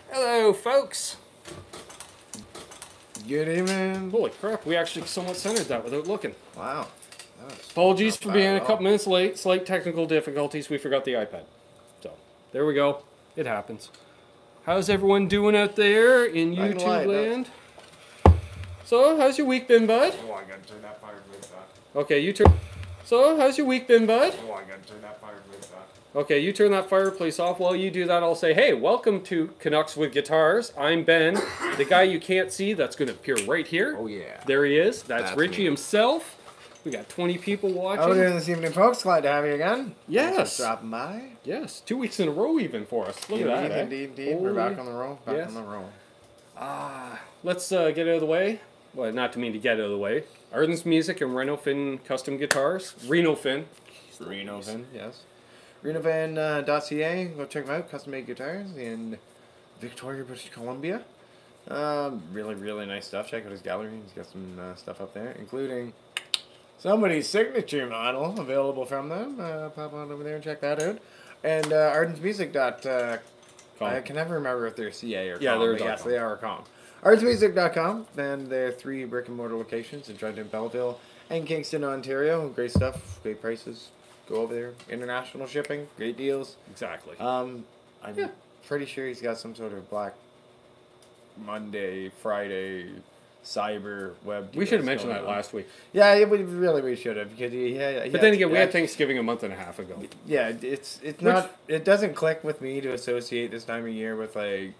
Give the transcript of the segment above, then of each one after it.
Hello, folks. Good evening. Holy crap, we actually somewhat centered that without looking. Wow. Apologies for being a couple minutes late. Slight technical difficulties. We forgot the iPad. So, there we go. It happens. How's everyone doing out there in YouTube land? So, how's your week been, bud? Oh, I gotta turn that fireplace off. Okay, you turn... So, how's your week been, bud? Oh, I gotta turn that fireplace off. Okay, you turn that fireplace off. While you do that, I'll say, hey, welcome to Canucks With Guitars. I'm Ben, the guy you can't see that's going to appear right here. Oh, yeah. There he is. That's Richie me. himself. We got 20 people watching. How are we doing this evening, folks? Glad to have you again. Yes. Thanks for dropping by. Yes, 2 weeks in a row even for us. Look at that, Indeed. We're back on the roll. Back on the roll. Let's get out of the way. Well, not to mean to get out of the way. Ardens Music and Reno Fin Custom Guitars. Reno Fin, yes. RenoFin.ca. Go check them out. Custom-made guitars in Victoria, British Columbia. Really nice stuff. Check out his gallery. He's got some stuff up there, including somebody's signature model available from them. Pop on over there and check that out. And ardensmusic.com. I can never remember if they're CA or com. Yeah, they're yes, they are com. ardensmusic.com. And their 3 brick-and-mortar locations in Trenton, Belleville, and Kingston, Ontario. Great stuff. Great prices. Go over there. International shipping. Great deals. Exactly. I'm pretty sure he's got some sort of Black Monday, Friday, cyber web deals. We should have mentioned that last week. Yeah, we should have, because but then again, we had Thanksgiving a month and a half ago. Yeah, it's not. It doesn't click with me to associate this time of year with like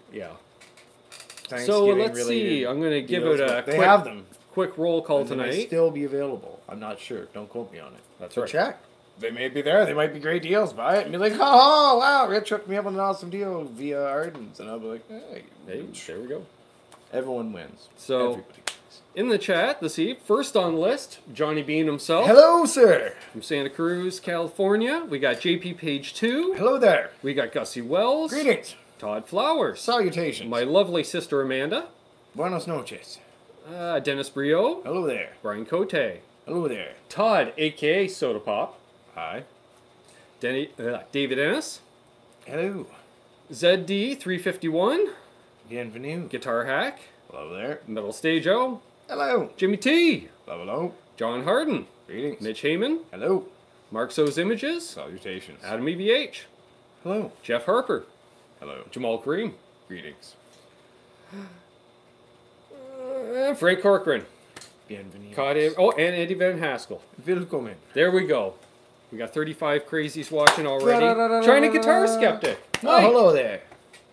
Thanksgiving. So let's see. I'm going to give it a quick roll call tonight. They may still be available. I'm not sure. Don't quote me on it. That's so right. Check. They may be there. They might be great deals. Buy it and be like, oh wow, Rich hooked me up on an awesome deal via Ardens, and I'll be like, hey, there we go. Everyone wins. So, everybody wins. In the chat, let's see. First on the list, Johnny Bean himself. Hello, sir. From Santa Cruz, California. We got JP Page 2. Hello there. We got Gussie Wells. Greetings. Todd Flowers. Salutations. My lovely sister Amanda. Buenos noches. Dennis Brio. Hello there. Brian Cote. Hello there. Todd, a.k.a. Soda Pop. Hi. David Ennis. Hello. ZD351. Bienvenue. Guitar Hack. Hello there. Metal Stage O. Hello. Jimmy T. Hello. John Harden. Greetings. Mitch Heyman. Hello. Mark So's Images. Salutations. Adam EVH. Hello. Jeff Harper. Hello. Jamal Kareem. Greetings. Frank Corcoran. Bienvenue. And Eddie Van Haskell. Willkommen. There we go. We got 35 crazies watching already. China Guitar Skeptic. Mike. Oh, hello there.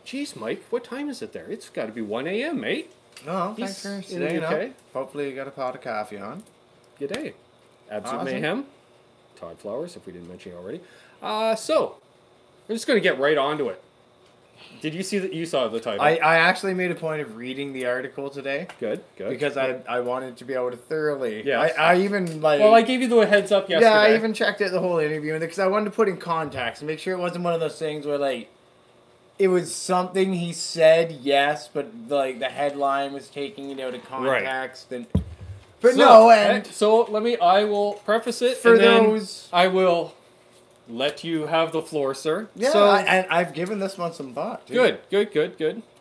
Jeez, Mike, what time is it there? It's got to be 1 a.m., mate. Oh, thanks for staying up. Hopefully you got a pot of coffee on. G'day. Absolute Mayhem. Todd Flowers, if we didn't mention it already. So, I'm just going to get right onto it. Did you see that? You saw the title. I actually made a point of reading the article today. Good. Because I wanted to be able to thoroughly. Yeah. I even like. Well, I gave you the heads up yesterday. Yeah, I even checked out the whole interview because I wanted to put in context and make sure it wasn't one of those things where like it was something he said, yes, but like the headline was taking it out of context and. But I will preface it for and then those. I will let you have the floor, sir. Yeah, so, and I've given this one some thought, too. Good.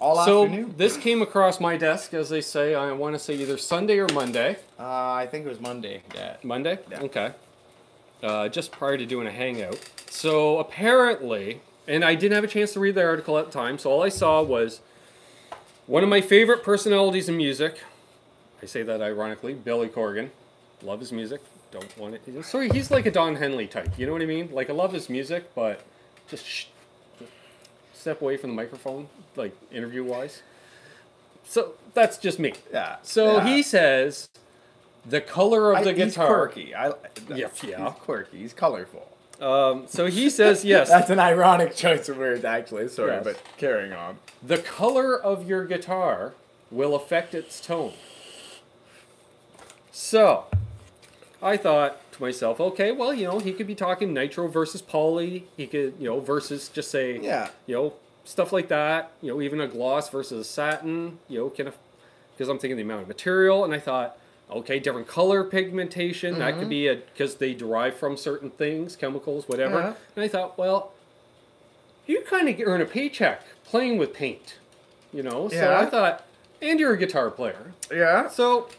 All afternoon. So, this came across my desk, as they say, I want to say either Sunday or Monday. I think it was Monday, yeah. Monday? Yeah. Okay. Just prior to doing a hangout. So, apparently, and I didn't have a chance to read the article at the time, so all I saw was one of my favorite personalities in music, I say that ironically, Billy Corgan. Love his music. Don't want it. Sorry, he's like a Don Henley type. You know what I mean? Like, I love his music, but just step away from the microphone, like, interview-wise. So, that's just me. Yeah. So, he says, The color of the guitar. He's quirky. Yeah. He's quirky. He's colorful. So he says, yes. That's an ironic choice of words, actually. Sorry, Yes. but carrying on. The color of your guitar will affect its tone. So, I thought to myself, okay, well, you know, he could be talking nitro versus poly. He could, you know, versus just say, you know, stuff like that. You know, even a gloss versus a satin, you know, because I'm thinking the amount of material. And I thought, okay, different color pigmentation. That could be because they derive from certain things, chemicals, whatever. And I thought, well, you kind of earn a paycheck playing with paint, you know? So I thought, and you're a guitar player. Yeah. So,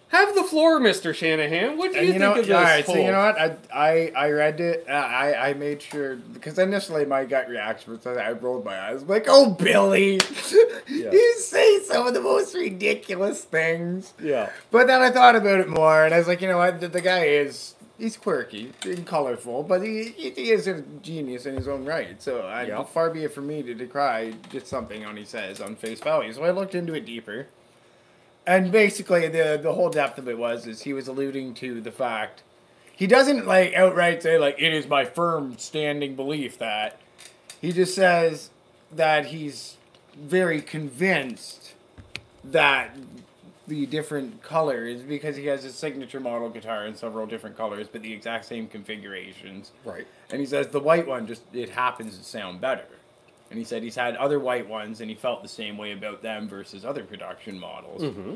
have the floor, Mr. Shanahan. What do you think of this? All right, so you know what? I read it. I made sure, because initially my gut reaction was I rolled my eyes. I'm like, oh, Billy, you say some of the most ridiculous things. Yeah. But then I thought about it more, and I was like, you know what? The guy he's quirky and colorful, but he is a genius in his own right. So far be it from me to decry just something he says on face value. So I looked into it deeper. And basically, the whole depth of it is he was alluding to the fact, he doesn't like outright say like, it is my firm standing belief that, he just says that he's very convinced that the different colors, because he has his signature model guitar in several different colors, but the exact same configurations. Right. And he says the white one it happens to sound better. And he said he's had other white ones, and he felt the same way about them versus other production models. Mm-hmm.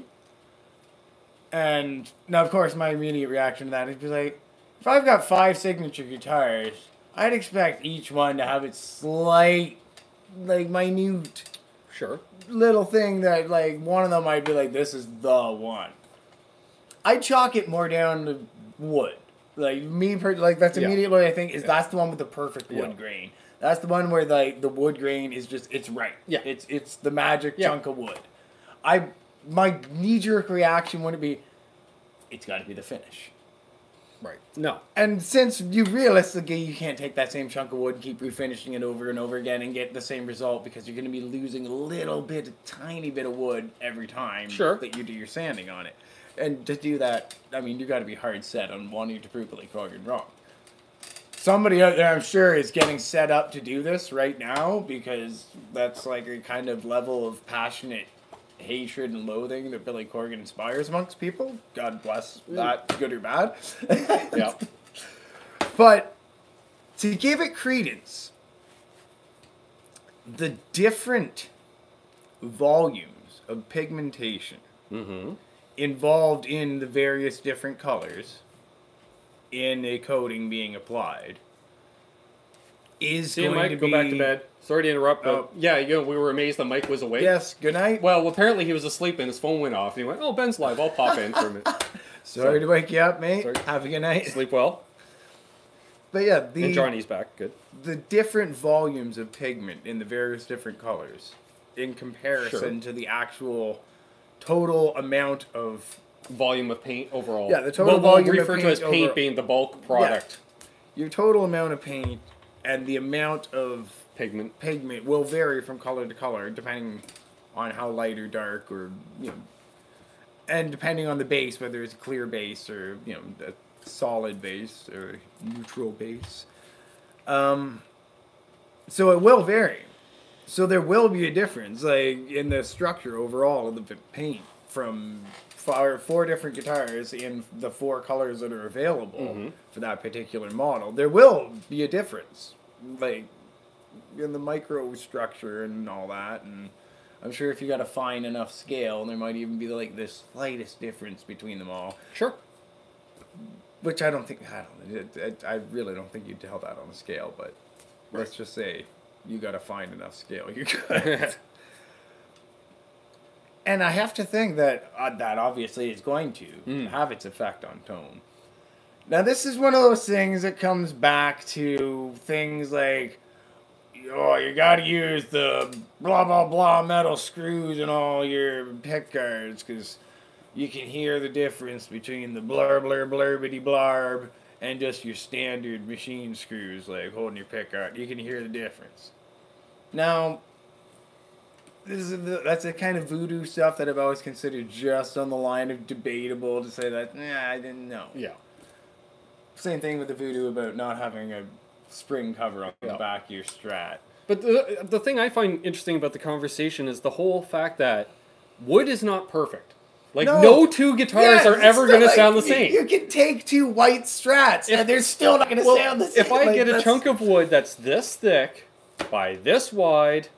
And now, of course, my immediate reaction to that is like, if I've got 5 signature guitars, I'd expect each one to have its slight, like, minute, little thing that, like, one of them might be like, this is the one. I chalk it more down to wood. Like, that's immediately what I think is that's the one with the perfect wood grain. That's the one where like the wood grain is just it's right. Yeah. It's the magic chunk of wood. My knee-jerk reaction wouldn't be it's got to be the finish. Right. No. And since you realistically you can't take that same chunk of wood and keep refinishing it over and over again and get the same result because you're going to be losing a tiny bit of wood every time that you do your sanding on it. And to do that, I mean, you got to be hard set on wanting to prove Billy Corgan wrong. Somebody out there, I'm sure, is getting set up to do this right now because that's like a kind of level of passionate hatred and loathing that Billy Corgan inspires amongst people. God bless that, good or bad. Yeah. But to give it credence, the different volumes of pigmentation involved in the various different colors in a coating being applied is going Mike, to go be... back to bed. Sorry to interrupt, but we were amazed that Mike was awake. Yes, good night. Well, apparently he was asleep and his phone went off. And he went, oh, Ben's live. I'll pop in for a minute. Sorry to wake you up, mate. Sorry. Have a good night. Sleep well. But yeah, and Johnny's back. Good. The different volumes of pigment in the various different colors in comparison to the actual total amount of... volume of paint overall. Yeah, the total volume of paint. We'll refer to as paint being the bulk product. Yeah. Your total amount of paint and the amount of pigment will vary from color to color depending on how light or dark or, you know, and depending on the base, whether it's a clear base or, you know, a solid base or neutral base. So it will vary. So there will be a difference, like, in the structure overall of the paint from 4 different guitars in the 4 colors that are available for that particular model. There will be a difference, like, in the microstructure and all that, and I'm sure if you got a fine enough scale, there might even be, like, the slightest difference between them all. Sure. Which I really don't think you'd tell that on a scale, but let's just say you got to find enough scale. You could. And I have to think that that obviously is going to have its effect on tone. Now, this is one of those things that comes back to things like, oh, you got to use the blah, blah, blah metal screws in all your pick guards because you can hear the difference between the blur, blur, blurbity blarb and just your standard machine screws, like holding your pick guard. You can hear the difference. Now, that's the kind of voodoo stuff that I've always considered just on the line of debatable to say that, nah, I didn't know. Yeah. Same thing with the voodoo about not having a spring cover on the back of your Strat. But the thing I find interesting about the conversation is the whole fact that wood is not perfect. Like, no two guitars are ever going to sound the same. You can take two white Strats, and they're still not going to sound the same. If I get a chunk of wood that's this thick by this wide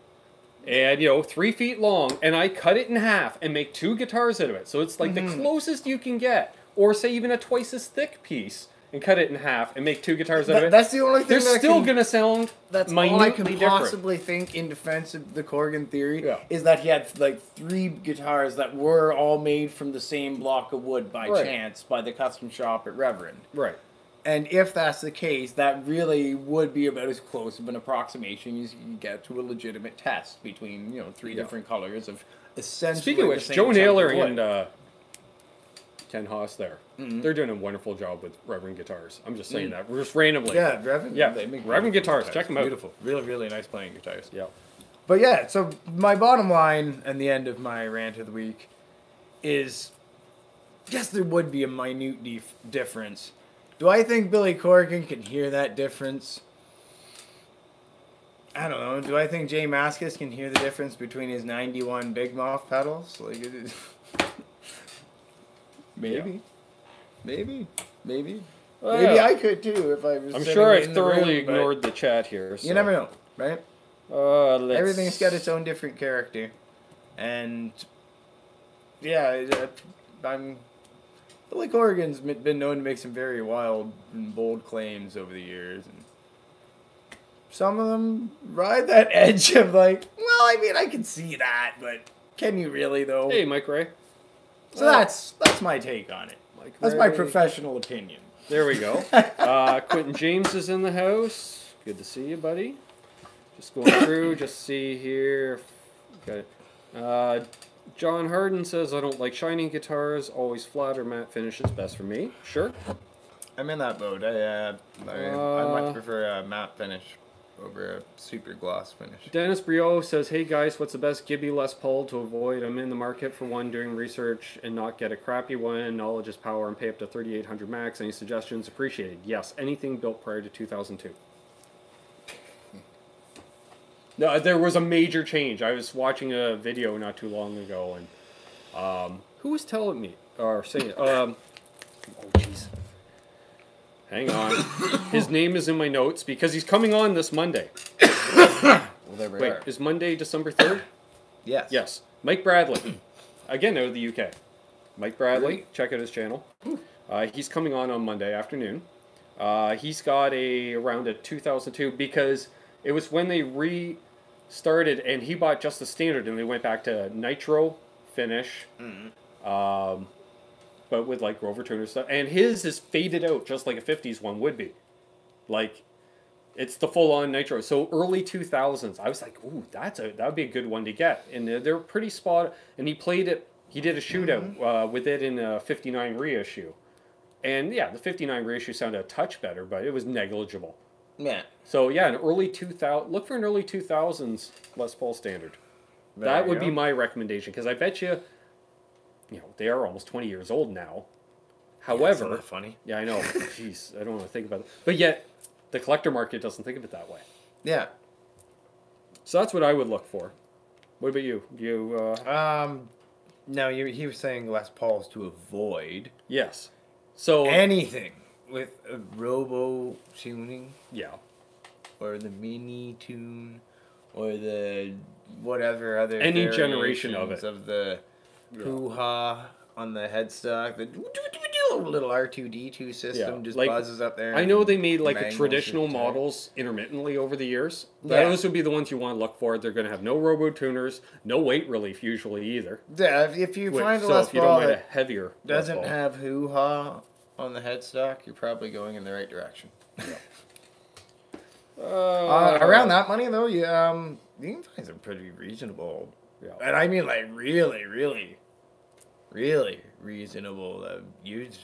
and, 3 feet long, and I cut it in half and make two guitars out of it, so it's like the closest you can get, or say even a twice as thick piece, and cut it in half and make two guitars out of it. That's the only thing they're still going to sound that's all I can possibly think in defense of the Corgan theory is that he had like 3 guitars that were all made from the same block of wood by chance by the custom shop at Reverend. Right. And if that's the case, that really would be about as close of an approximation as you can get to a legitimate test between 3 different colors of essentially. Speaking of which, Joe Naylor and Ken Haas there. They're doing a wonderful job with Reverend Guitars. I'm just saying that. Just randomly. Yeah, Reverend. Yeah, they make Reverend Guitars. Check them out. Beautiful. Really, really nice playing guitars. Yeah. But yeah, so my bottom line and the end of my rant of the week is, yes, there would be a minute difference. Do I think Billy Corgan can hear that difference? I don't know. Do I think Jay Mascis can hear the difference between his 91 Big Mouth pedals? Like, it is... Maybe. Yeah. Maybe. Maybe I could too if I was. I'm sure I thoroughly ignored the chat here. So. You never know, right? Everything's got its own different character, and yeah, Billy Corgan's been known to make some very wild and bold claims over the years, and some of them ride that edge of like, well, I mean, I can see that, but can you really though? Hey, Mike Ray. So that's my take on it. That's my professional opinion. There we go. Quentin James is in the house. Good to see you, buddy. Just going through, just see here. Got it. John Harden says, I don't like shining guitars. Always flat or matte finish is best for me. Sure. I'm in that boat. I much prefer a matte finish over a super gloss finish. Dennis Brio says, hey guys, what's the best Gibby Les Paul to avoid? I'm in the market for one, doing research and not get a crappy one. Knowledge is power and pay up to 3,800 max. Any suggestions? Appreciated. Yes, anything built prior to 2002. No, there was a major change. I was watching a video not too long ago, and who was telling me or saying? Oh, jeez. Hang on. His name is in my notes because he's coming on this Monday. Well, there we are. Is Monday December 3rd? Yes. Yes. Mike Bradley. Again, out of the UK. Mike Bradley. Check out his channel. He's coming on Monday afternoon. He's got around a 2002 because it was when they restarted and he bought just the standard and they went back to nitro finish. But with like Grover Turner stuff, and his is faded out just like a 50s one would be. Like, it's the full-on nitro. So early 2000s, I was like, ooh, that would be a good one to get. And they're pretty spot. And he played it. He did a shootout with it in a 59 reissue. And yeah, the 59 reissue sounded a touch better, but it was negligible. Yeah. So yeah, an early 2000. Look for an early 2000s Les Paul standard. That would be my recommendation because I bet you. They are almost 20 years old now. However... Isn't that funny? Yeah, I know. Jeez, I don't want to think about it. But yet, the collector market doesn't think of it that way. Yeah. So that's what I would look for. What about you? No, he was saying Les Pauls to avoid... Yes. So... anything with a robo tuning. Yeah. Or the mini tune. Or the whatever other... any generation of it. Of the... hoo-ha on the headstock. The little R2-D2 system just buzzes up there. I know they made like a traditional models intermittently over the years. Those would be the ones you want to look for. They're going to have no robo tuners, no weight relief usually either. Yeah, if you find a Les Paul that heavier doesn't have hoo-ha on the headstock, you're probably going in the right direction. Around that money though, you can find some pretty reasonable. Yeah. And I mean, like, really, really, really reasonable used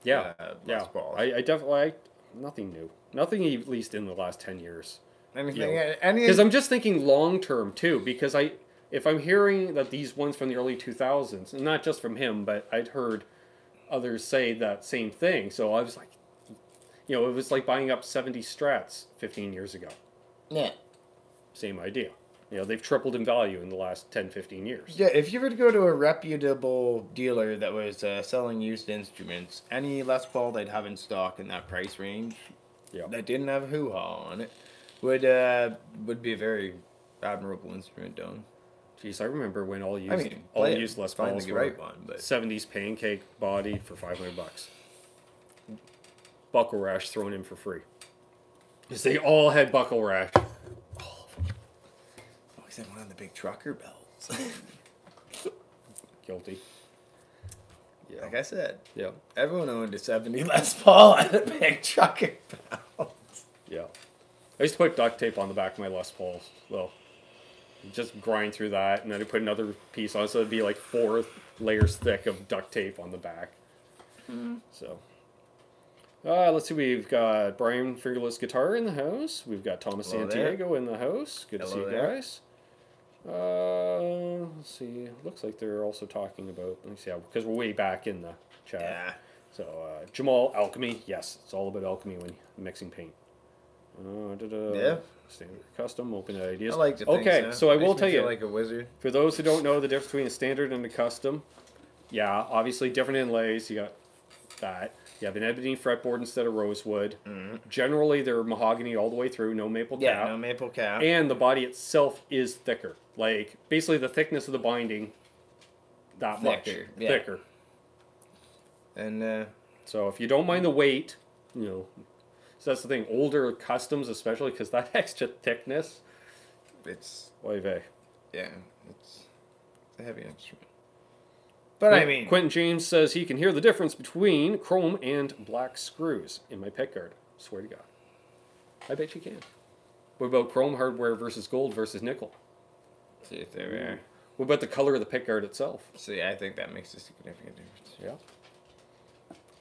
Les Pauls. I definitely, nothing new. Nothing at least in the last 10 years. Anything? Because I'm just thinking long term, too, because if I'm hearing that these ones from the early 2000s, and not just from him, but I'd heard others say that same thing. So I was like, you know, it was like buying up 70 Strats 15 years ago. Yeah. Same idea. You know, they've tripled in value in the last 10, 15 years. Yeah, if you were to go to a reputable dealer that was selling used instruments, any Les Paul they'd have in stock in that price range that didn't have a hoo-ha on it would be a very admirable instrument, Don. Jeez, I remember when all used, Les Pauls were right one, but 70s pancake body for $500. Buckle rash thrown in for free. Because they all had buckle rash. Except one of the big trucker belts. Guilty. Yeah. Like I said, yeah, everyone owned a 70 Les Paul and a big trucker belt. Yeah. I used to put duct tape on the back of my Les Pauls. Well, just grind through that, and then I put another piece on, so it'd be like 4 layers thick of duct tape on the back. So, let's see. We've got Brian Fingerless Guitar in the house. We've got Thomas Santiago in the house. Good to see you guys. Let's see. Looks like they're also talking about. Let me see, because we're way back in the chat. Yeah. So Jamal, alchemy. Yes, it's all about alchemy when mixing paint. Yeah. Standard custom, open ideas. I like to think so I will tell you, like a wizard. for those who don't know the difference between a standard and a custom, yeah, obviously different inlays. You got that. You have an ebony fretboard instead of rosewood. Generally, they're mahogany all the way through, no maple cap. Yeah, no maple cap. And the body itself is thicker. Like, basically the thickness of the binding, that much. Thicker. And, so if you don't mind the weight, you know, so that's the thing. Older customs, especially, because that extra thickness, it's... Oy vey. Yeah, it's a heavy instrument. But I mean... Quentin James says he can hear the difference between chrome and black screws in my pickguard. Swear to God. I bet you can. What about chrome hardware versus gold versus nickel? See if they're there. What about the color of the pickguard itself? See, I think that makes a significant difference. Yeah.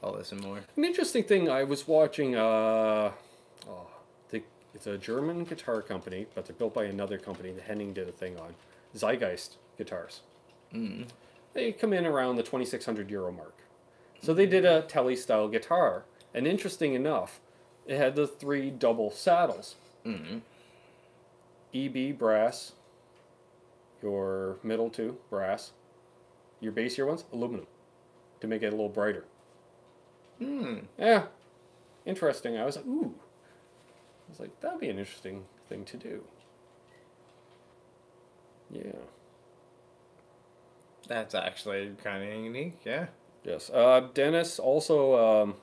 I'll listen more. An interesting thing, I was watching, it's a German guitar company, but they're built by another company that Henning did a thing on. Zeitgeist Guitars. They come in around the €2,600 mark. So they did a Tele-style guitar. And interesting enough, it had the 3 double saddles. EB brass, your middle 2 brass, your bassier ones aluminum, to make it a little brighter. Yeah, interesting. I was like, ooh. I was like, that'd be an interesting thing to do. Yeah. That's actually kind of unique, yeah. Yes. Dennis, also,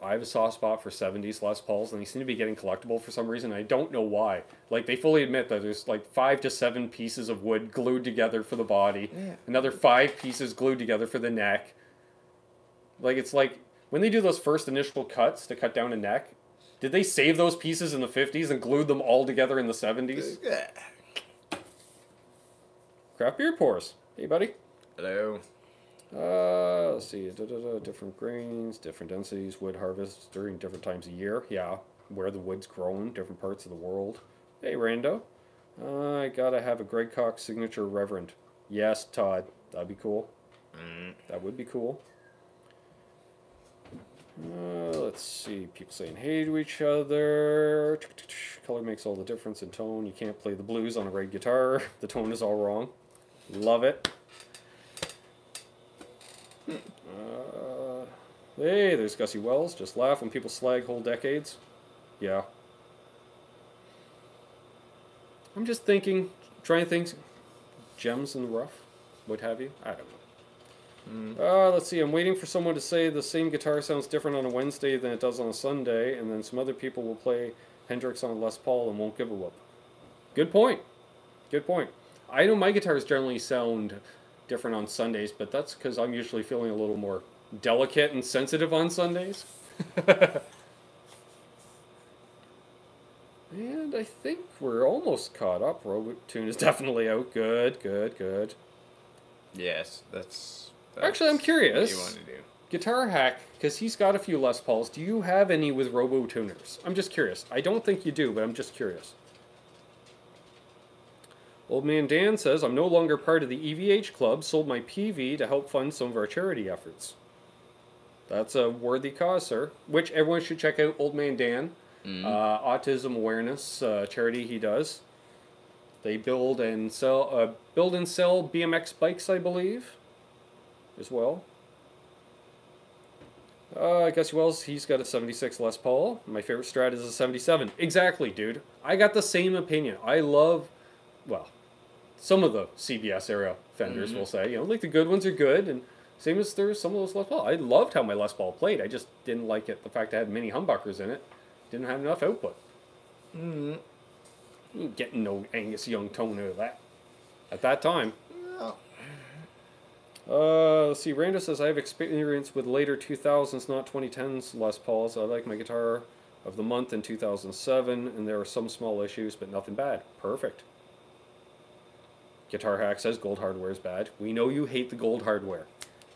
I have a soft spot for 70s Les Pauls, and they seem to be getting collectible for some reason. I don't know why. Like, they fully admit that there's like 5 to 7 pieces of wood glued together for the body. Yeah. Another 5 pieces glued together for the neck. Like, it's like, when they do those first initial cuts to cut down a neck, did they save those pieces in the 50s and glued them all together in the 70s? Craft beer pours. Hey, buddy. Hello. Let's see. Different grains, different densities, wood harvests during different times of year. Yeah, where the wood's grown, different parts of the world. Hey, Rando. I gotta have a Greg Cox signature Reverend. Yes, Todd. That'd be cool. That would be cool. Let's see. People saying hey to each other. Color makes all the difference in tone. You can't play the blues on a red guitar. The tone is all wrong. Love it. Hey, there's Gussie Wells. Just laugh when people slag whole decades. Yeah. I'm just thinking, trying to think, gems in the rough, what have you. I don't know. Let's see, I'm waiting for someone to say the same guitar sounds different on a Wednesday than it does on a Sunday, and then some other people will play Hendrix on a Les Paul and won't give a whoop. Good point. Good point. I know my guitars generally sound different on Sundays, but that's because I'm usually feeling a little more delicate and sensitive on Sundays. And I think we're almost caught up. Robotune is definitely out. Good, good, good. Yes, that's actually, I'm curious. What you want to do. Guitar Hack, because he's got a few Les Pauls. Do you have any with Robotuners? I'm just curious. I don't think you do, but I'm just curious. Old Man Dan says, I'm no longer part of the EVH club, sold my PV to help fund some of our charity efforts. That's a worthy cause, sir. Which everyone should check out Old Man Dan. Autism awareness charity he does. They build and sell BMX bikes, I believe, as well. I guess he's got a 76 Les Paul. My favorite Strat is a 77. Exactly, dude. I got the same opinion. I love, well, some of the CBS era Fenders, we'll say. You know, like the good ones are good, and same as there's some of those Les Paul. I loved how my Les Paul played. I just didn't like it. The fact I had mini humbuckers in it didn't have enough output. You ain't getting no Angus Young tone out of that at that time. Let's see, Randa says, I have experience with later 2000s, not 2010s Les Pauls. I like my guitar of the month in 2007, and there are some small issues, but nothing bad. Perfect. Guitar Hack says gold hardware is bad. We know you hate the gold hardware.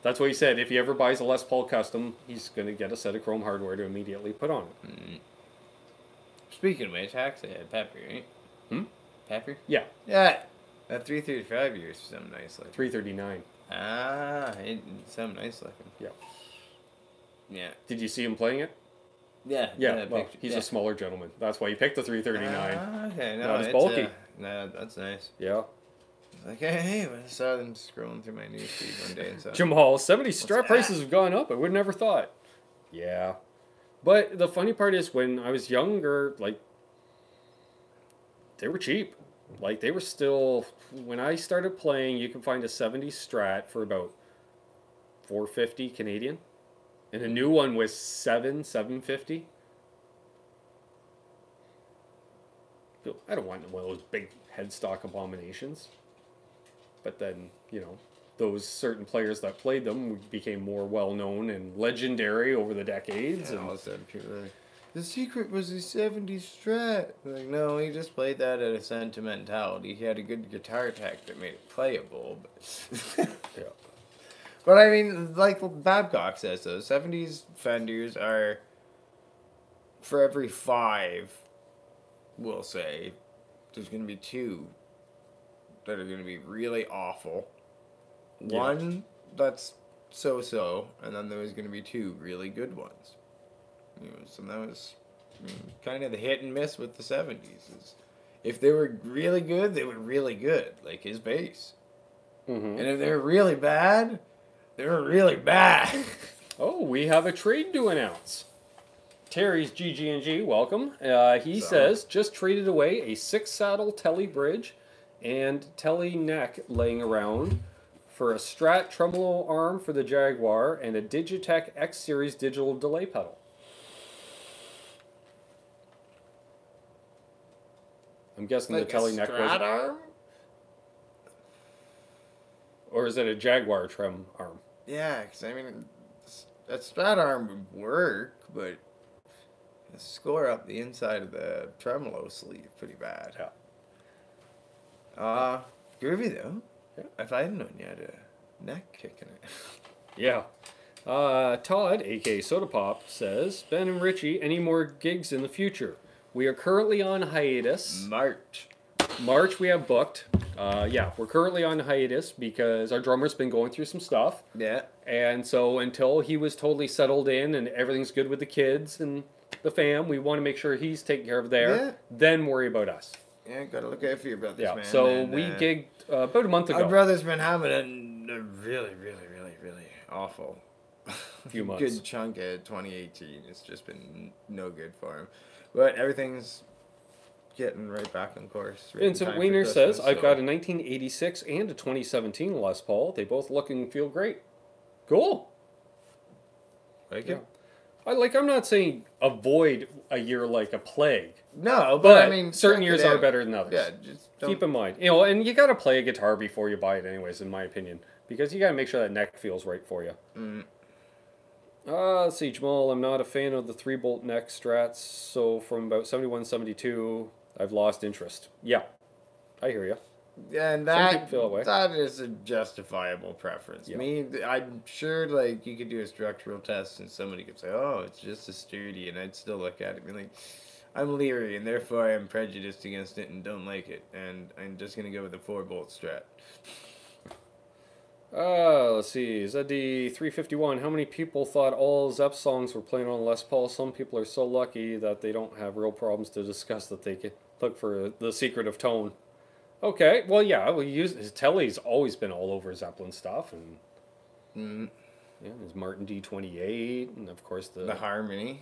That's what he said. If he ever buys a Les Paul Custom, he's going to get a set of chrome hardware to immediately put on it. Speaking of which, Hacks, they had Pepper, right? Pepper? Yeah. Yeah. That 335 years, something nice looking. 339. Something nice looking. Yeah. Yeah. Did you see him playing it? Yeah. Yeah, well, he's a smaller gentleman. That's why he picked the 339. Okay, no, Not as bulky. No, that's nice. Yeah. Like, hey, I saw them scrolling through my newsfeed one day and saw Jamal, 70 Strat prices have gone up. I would never thought. Yeah. But the funny part is when I was younger, like, they were cheap. Like, they were still, when I started playing, you can find a 70 Strat for about $450 Canadian. And a new one was $750. I don't want one of those big headstock abominations. But then, you know, those certain players that played them became more well-known and legendary over the decades. And all of a sudden people are like, the secret was his 70s Strat. Like, no, he just played that out of sentimentality. He had a good guitar tech that made it playable. But Yeah. But I mean, like Babcock says, though, 70s Fenders are, for every 5, we'll say, there's going to be 2 that are going to be really awful. Yeah. One that's so-so, and then there was going to be 2 really good ones. You know, so that was kind of the hit and miss with the 70s. If they were really good, they were really good, like his bass. And if they were really bad, they were really bad. Oh, we have a trade to announce. Terry's GG&G, welcome. He says, just traded away a 6-saddle Telly bridge and Telly neck laying around for a Strat tremolo arm for the Jaguar and a Digitech X Series digital delay pedal. I'm guessing Like the Telly neck was... Strat arm? Or is it a Jaguar trem arm? Yeah, because I mean, that Strat arm would work, but the score up the inside of the tremolo sleeve pretty bad. Yeah. Groovy though. Yeah. If I hadn't known you had a neck kick in it. Yeah. Todd, aka Soda Pop, says, Ben and Richie, any more gigs in the future? We are currently on hiatus. March we have booked. Yeah, we're currently on hiatus because our drummer's been going through some stuff. Yeah. And so until he was totally settled in and everything's good with the kids and the fam, we want to make sure he's taken care of there. Then worry about us. Yeah, gotta look out for your brothers, man. So and, we gigged about a month ago. Our brother's been having a really awful few months. Good chunk of 2018. It's just been no good for him. But everything's getting right back on course. Vincent Weiner says, I've got a 1986 and a 2017 Les Paul. They both look and feel great. Cool. Like it? I'm not saying avoid a year like a plague. No, but I mean, certain years are better than others. Yeah, just keep in mind. You know, and you got to play a guitar before you buy it anyways, in my opinion. Because you got to make sure that neck feels right for you. Let's see, Jamal, I'm not a fan of the 3-bolt neck Strats, so from about 71, 72, I've lost interest. Yeah, I hear you. And that is a justifiable preference. Me, I'm sure like you could do a structural test and somebody could say, "Oh, it's just as sturdy," and I'd still look at it and be like, I'm leery, and therefore I am prejudiced against it and don't like it. And I'm just gonna go with the 4-bolt Strat. Let's see. ZD351. How many people thought all Zepp songs were playing on Les Paul? Some people are so lucky that they don't have real problems to discuss that they can look for the secret of tone. Okay, well, yeah, his Telly's always been all over Zeppelin stuff, and yeah, his Martin D28, and of course the Harmony,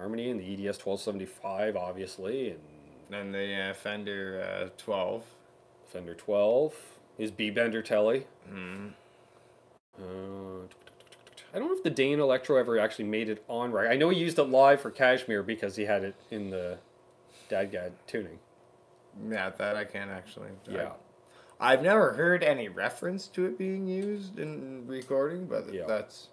and the EDS 1275, obviously, and then the Fender 12, Fender 12, his B-Bender Telly. I don't know if the Dane Electro ever actually made it on right. I know he used it live for Kashmir because he had it in the Dadgad tuning. Yeah, that I can't actually. Yeah. I've never heard any reference to it being used in recording, but that's...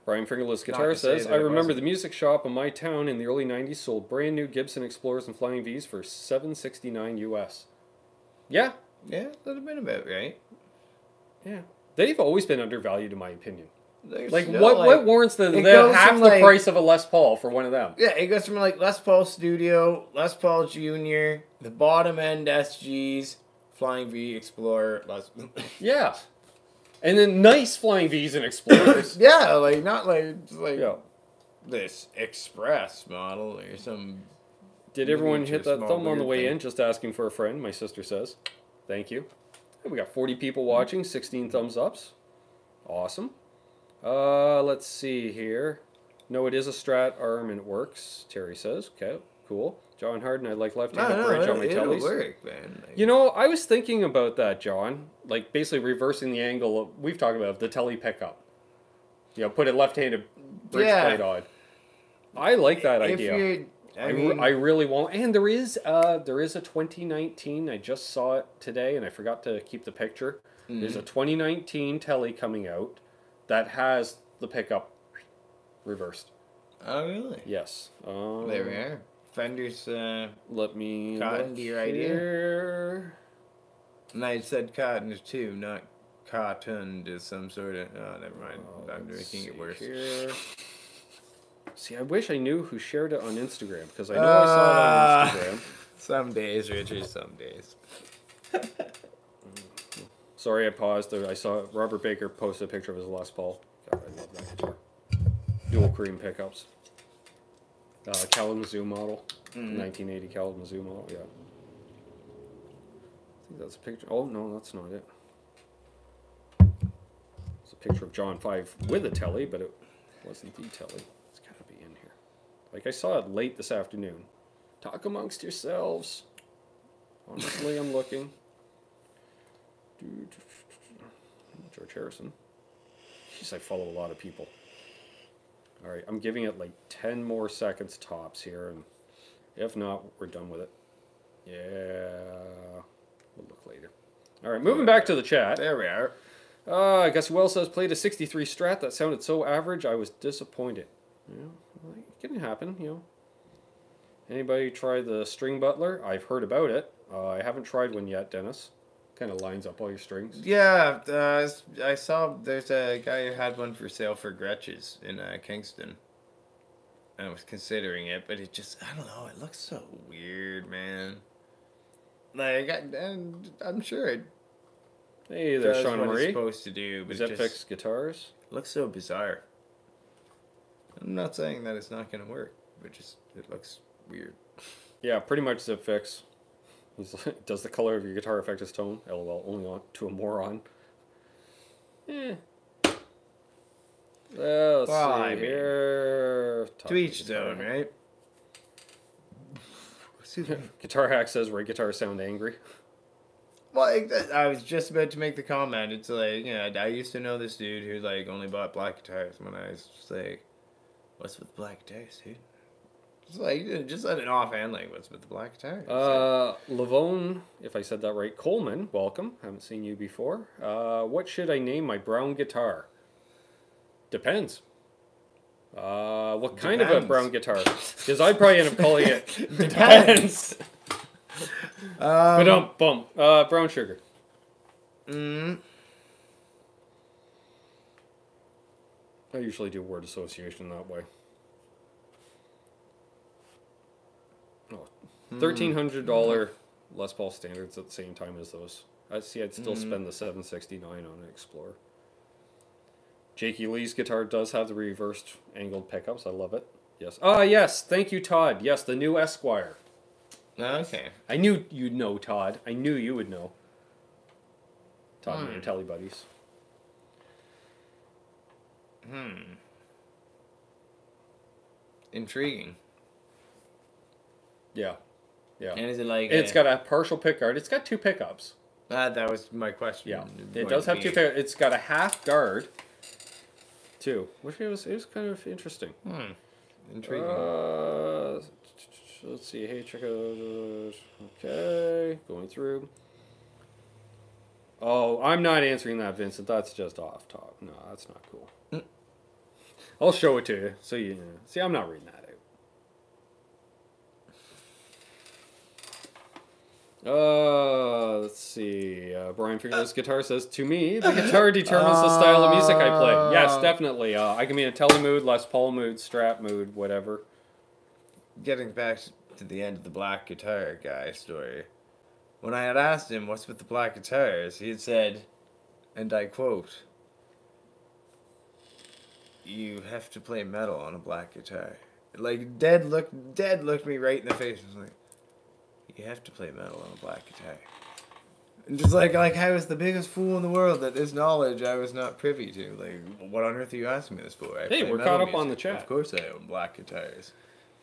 Brian Fingerless Guitar says, I remember the music shop in my town in the early 90s sold brand new Gibson Explorers and Flying Vs for $769 US. Yeah. Yeah, that'd have been about right. Yeah. They've always been undervalued, in my opinion. What warrants half the price of a Les Paul for one of them? Yeah, it goes from like Les Paul Studio, Les Paul Junior, the bottom end SGs, Flying V, Explorer, Yeah. And then nice Flying Vs and Explorers. Yeah, like not like this Express model or some... Did everyone hit that thumb on the way in? Just asking for a friend, my sister says. Thank you. We got 40 people watching, 16 thumbs ups. Awesome. Let's see here. No, it is a Strat arm and it works, Terry says. Okay, cool. John Harden, I like left-handed bridge on my tellies. It'll work, man. You know, I was thinking about that, John. Like, basically reversing the angle of, we've talked about, the telly pickup. You know, put a left-handed bridge plate on. I like that idea. I really won't. And there is a 2019. I just saw it today, and I forgot to keep the picture. There's a 2019 telly coming out that has the pickup reversed. Oh, really? Yes. There we are. Fender's let me cotton to your idea. And I said cotton too, not cotton to some sort of... Oh, never mind. I'm making it worse. Here. See, I wish I knew who shared it on Instagram, because I know I saw it on Instagram. Some days, Richard, some days. Sorry, I paused. I saw Robert Baker post a picture of his Les Paul. God, I love that guitar. Dual cream pickups. Kalamazoo model. 1980 Kalamazoo model, yeah. I think that's a picture. Oh, no, that's not it. It's a picture of John 5 with a telly, but it wasn't the telly. It's got to be in here. Like, I saw it late this afternoon. Talk amongst yourselves. Honestly, I'm looking. George Harrison. Jeez, I follow a lot of people. All right, I'm giving it like 10 more seconds tops here, and if not, we're done with it. Yeah, we'll look later. All right, moving back to the chat. There we are. I guess Wells says, played a 63 Strat that sounded so average, I was disappointed. Yeah, well, it can happen, you know. Anybody try the String Butler? I've heard about it. I haven't tried one yet, Dennis. Kind of lines up all your strings. Yeah, I saw there's a guy who had one for sale for Gretches in Kingston. I was considering it, but it just, I don't know, it looks so weird, man. Like, I'm sure it hey, there's Sean what Marie. It's supposed to do, but it just Guitars. Looks so bizarre. I'm not saying that it's not going to work, but just, it looks weird. Yeah, pretty much Zip Fix. Does the color of your guitar affect his tone? LOL, only on to a moron. Well, let's see here. To each his own, right? Guitar Hack says, right guitars sound angry. Well, I was just about to make the comment. It's like, you know, I used to know this dude who, like, only bought black guitars when I was just like, what's with black guitars, dude? Just like, just an offhand, like, what's with the black guitar? Lavone, if I said that right, Coleman, welcome. Haven't seen you before. What should I name my brown guitar? Depends. What kind of a brown guitar? Because I'd probably end up calling it Depends. Brown sugar. I usually do word association that way. $1,300 Les Paul standards at the same time as those. I'd still spend the $769 on an Explorer. Jakey Lee's guitar does have the reversed angled pickups. I love it. Yes. Ah, yes. Thank you, Todd. Yes, the new Esquire. Okay. I knew you'd know, Todd. I knew you would know. Todd and your Telly buddies. Intriguing. Yeah. Yeah. And is it like... It's got a partial pickguard. It's got 2 pickups. that was my question. Yeah. It does have 2 pickups. It's got a half guard, too. Which it was kind of interesting. Intriguing. Let's see. Hey, check out... Okay. Going through. Oh, I'm not answering that, Vincent. That's just off top. No, that's not cool. I'll show it to you. So you see, I'm not reading that out. Let's see. Brian Fingerless Guitar says, to me, the guitar determines the style of music I play. Yes, definitely. I can be in a Telly mood, Les Paul mood, Strat mood, whatever. Getting back to the end of the black guitar guy story. When I had asked him what's with the black guitars, he had said, and I quote, "You have to play metal on a black guitar." Like, dead looked me right in the face and was like, "You have to play metal on a black guitar." And just like I was the biggest fool in the world that this knowledge I was not privy to. Like, what on earth are you asking me this for? Hey, we're caught up on the chat. Of course I own black guitars.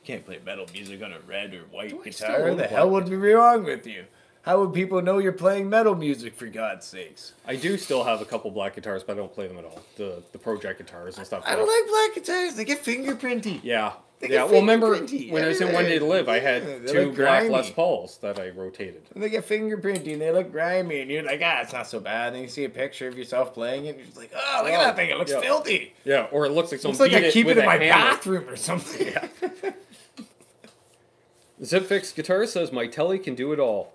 You can't play metal music on a red or white I guitar. still own What the a hell black would be wrong with you? How would people know you're playing metal music, for God's sakes? I do still have a couple black guitars, but I don't play them at all. The project guitars and stuff. I don't like black guitars. They get fingerprinty. Yeah. They Yeah, get well, remember fingerprinty. when I was in One Day to Live, I had They're 2 like black grimy. Les Pauls that I rotated. And they get fingerprinty and they look grimy, and you're like, it's not so bad. And then you see a picture of yourself playing it, and you're just like, oh, look at that thing. It looks filthy. Yeah, or it looks like someone Looks like beat I keep with it in a my hammer. bathroom or something. Yeah. Zipfix Guitar says, my Telly can do it all.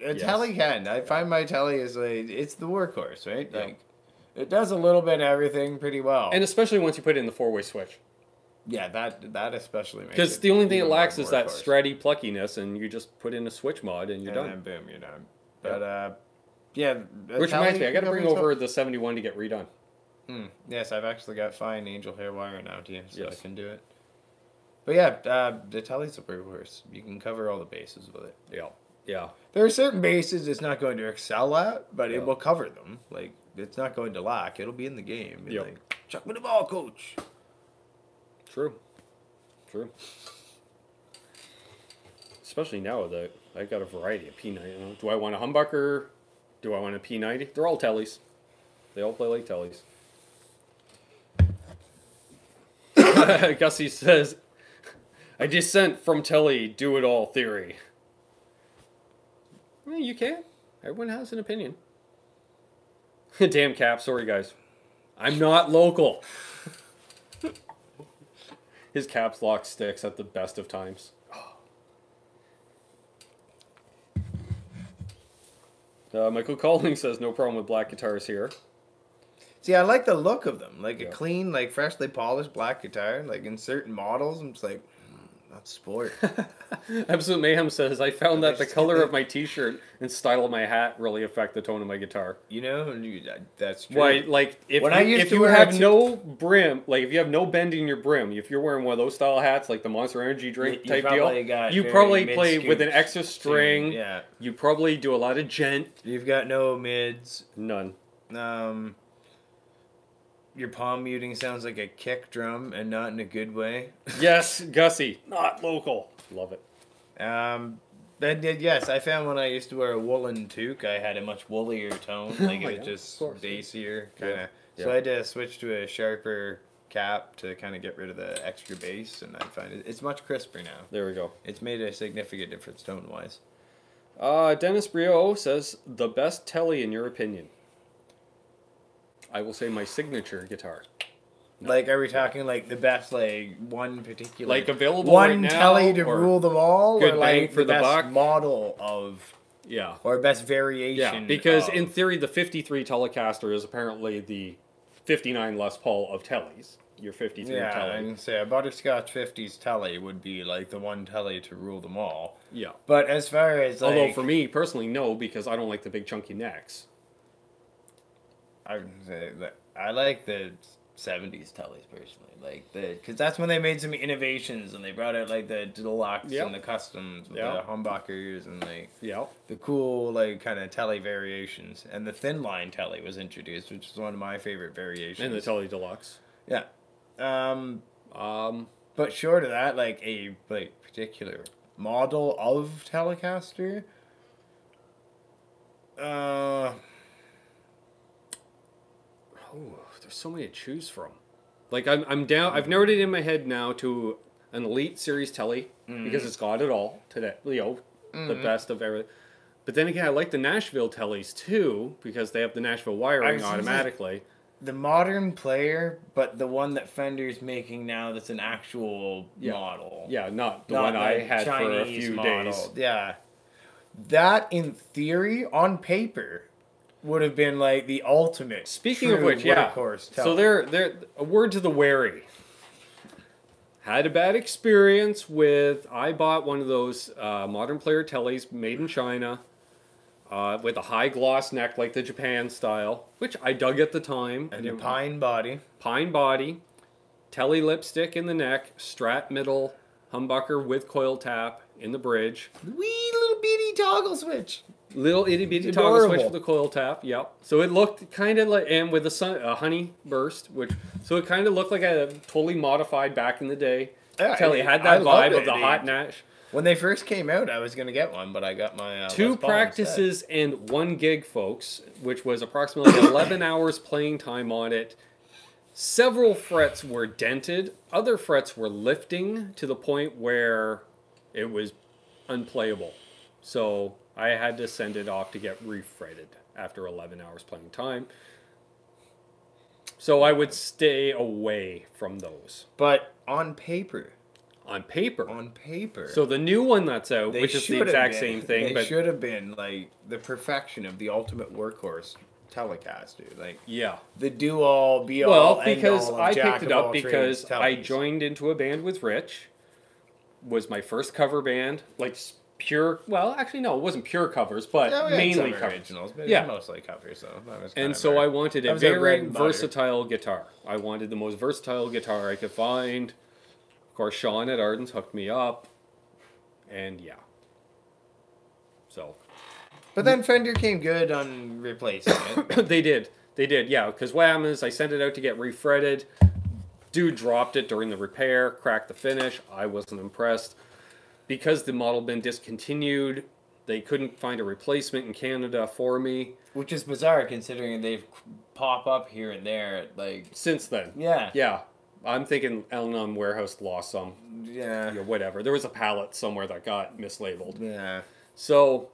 A Telly can. I find my Telly is like, it's the workhorse, right? Yeah. Like, it does a little bit of everything pretty well. And especially once you put it in the 4-way switch. Yeah, that especially makes it. Because the only thing it even lacks more is that workhorse. stratty pluckiness, and you just put in a switch mod and you're And done. then boom, you're done. But, yeah. Which reminds me, I got to bring over the 71 to get redone. Yes, I've actually got fine angel hair wire now, too, so Yes. I can do it. But yeah, the Telly's a workhorse. You can cover all the bases with it. Yeah. Yeah. There are certain bases it's not going to excel at, but Yeah. it will cover them. Like, it's not going to lack. It'll be in the game. Yep. Like, chuck me the ball, coach. True. True. Especially now that I got a variety of P90. Do I want a humbucker? Do I want a P90? They're all Tellys. They all play like Tellys. Gussie says, I dissent from Telly do it all theory. Well, you can. Everyone has an opinion. Damn Cap, sorry guys. I'm not local. His caps lock sticks at the best of times. Michael Colling says no problem with black guitars here. See, I like the look of them. Like Yeah. a clean, like freshly polished black guitar. Like in certain models, I'm just like, that's sport. Absolute Mayhem says, I found that the color of my t-shirt and style of my hat really affect the tone of my guitar. You know, that's true. Why, like, if When I you, used if to you wear have a no brim, like, if you have no bend in your brim, if you're wearing one of those style hats, like the Monster Energy drink You type probably deal, got you very probably play mid-scoop with an extra string. Yeah. You probably do a lot of gent. You've got no mids. None. Your palm muting sounds like a kick drum and not in a good way. Yes, Gussie. Not local. Love it. Yes, I found when I used to wear a woolen toque, I had a much woollier tone. Like it was just bassier, kind of. Yeah. So I had to switch to a sharper cap to kind of get rid of the extra bass, and I find it's much crisper now. There we go. It's made a significant difference tone-wise. Dennis Brio says, the best Telly in your opinion? I will say my signature guitar. No. Like, are we talking like the best, like one particular, Like available one right now, Telly to or rule them all, good or bang like for the best buck? model of, Yeah. or best variation? Yeah, because of, in theory, the 53 Telecaster is apparently the 59 Les Paul of Tellys. Your 53 Yeah, Telly. I can say a butterscotch 50s Telly would be like the one Telly to rule them all. Yeah. But as far as like, Although for me personally, no, because I don't like the big chunky necks. I would say that I like the 70s Tellys personally, because that's when they made some innovations and they brought out like the deluxe Yep. and the customs with Yep. the humbuckers and like Yeah. the cool like kind of Telly variations, and the thin line Telly was introduced, which is one of my favorite variations. And the Telly Deluxe. Yeah. But short of that, like a particular model of Telecaster. Oh, there's so many to choose from. Like I'm down. I've narrowed it in my head now to an Elite Series Telly because it's got it all today. The best of everything. But then again, I like the Nashville Tellys too because they have the Nashville wiring automatically. The modern player, but the one that Fender's making now that's an actual model. Yeah, not the one I had for a few days. Yeah. That, in theory, on paper, would have been like the ultimate. Speaking of which, yeah. So they're a word to the wary. Had a bad experience with. I bought one of those modern player Tellys made in China. With a high gloss neck like the Japan style, which I dug at the time. And a pine body. Pine body, Telly lipstick in the neck, Strat middle, humbucker with coil tap in the bridge. Wee little bitty tottle switch. Little itty bitty toggle switch for the coil tap, yep. So it looked kind of like, and with a honey burst, so it kind of looked like a totally modified back in the day. Yeah, Telly had that vibe of the hot Nash. When they first came out, I was going to get one, but I got my 2 practices and 1 gig, folks, which was approximately 11 hours playing time on it. Several frets were dented. Other frets were lifting to the point where it was unplayable. So I had to send it off to get refretted after 11 hours playing time. So I would stay away from those. But on paper... On paper. On paper. So the new one that's out, which is the exact same thing. They should have been like the perfection of the ultimate workhorse Telecaster. Like the do all be all. Well, because I picked it up because I joined into a band with Rich. Was my first cover band, like pure. Well, actually no, it wasn't pure covers, but mainly covers. Originals, but mostly covers. So that was and so I wanted a very versatile guitar. I wanted the most versatile guitar I could find. Of course, Sean at Ardens hooked me up, and yeah. So. But then Fender came good on replacing it. They did, yeah. Because what happened is I sent it out to get refretted. Dude dropped it during the repair, cracked the finish. I wasn't impressed. Because the model had been discontinued, they couldn't find a replacement in Canada for me. Which is bizarre considering they've pop up here and there, like... Since then. Yeah. Yeah. I'm thinking L&M Warehouse lost some. Yeah. Whatever. There was a pallet somewhere that got mislabeled. Yeah. So,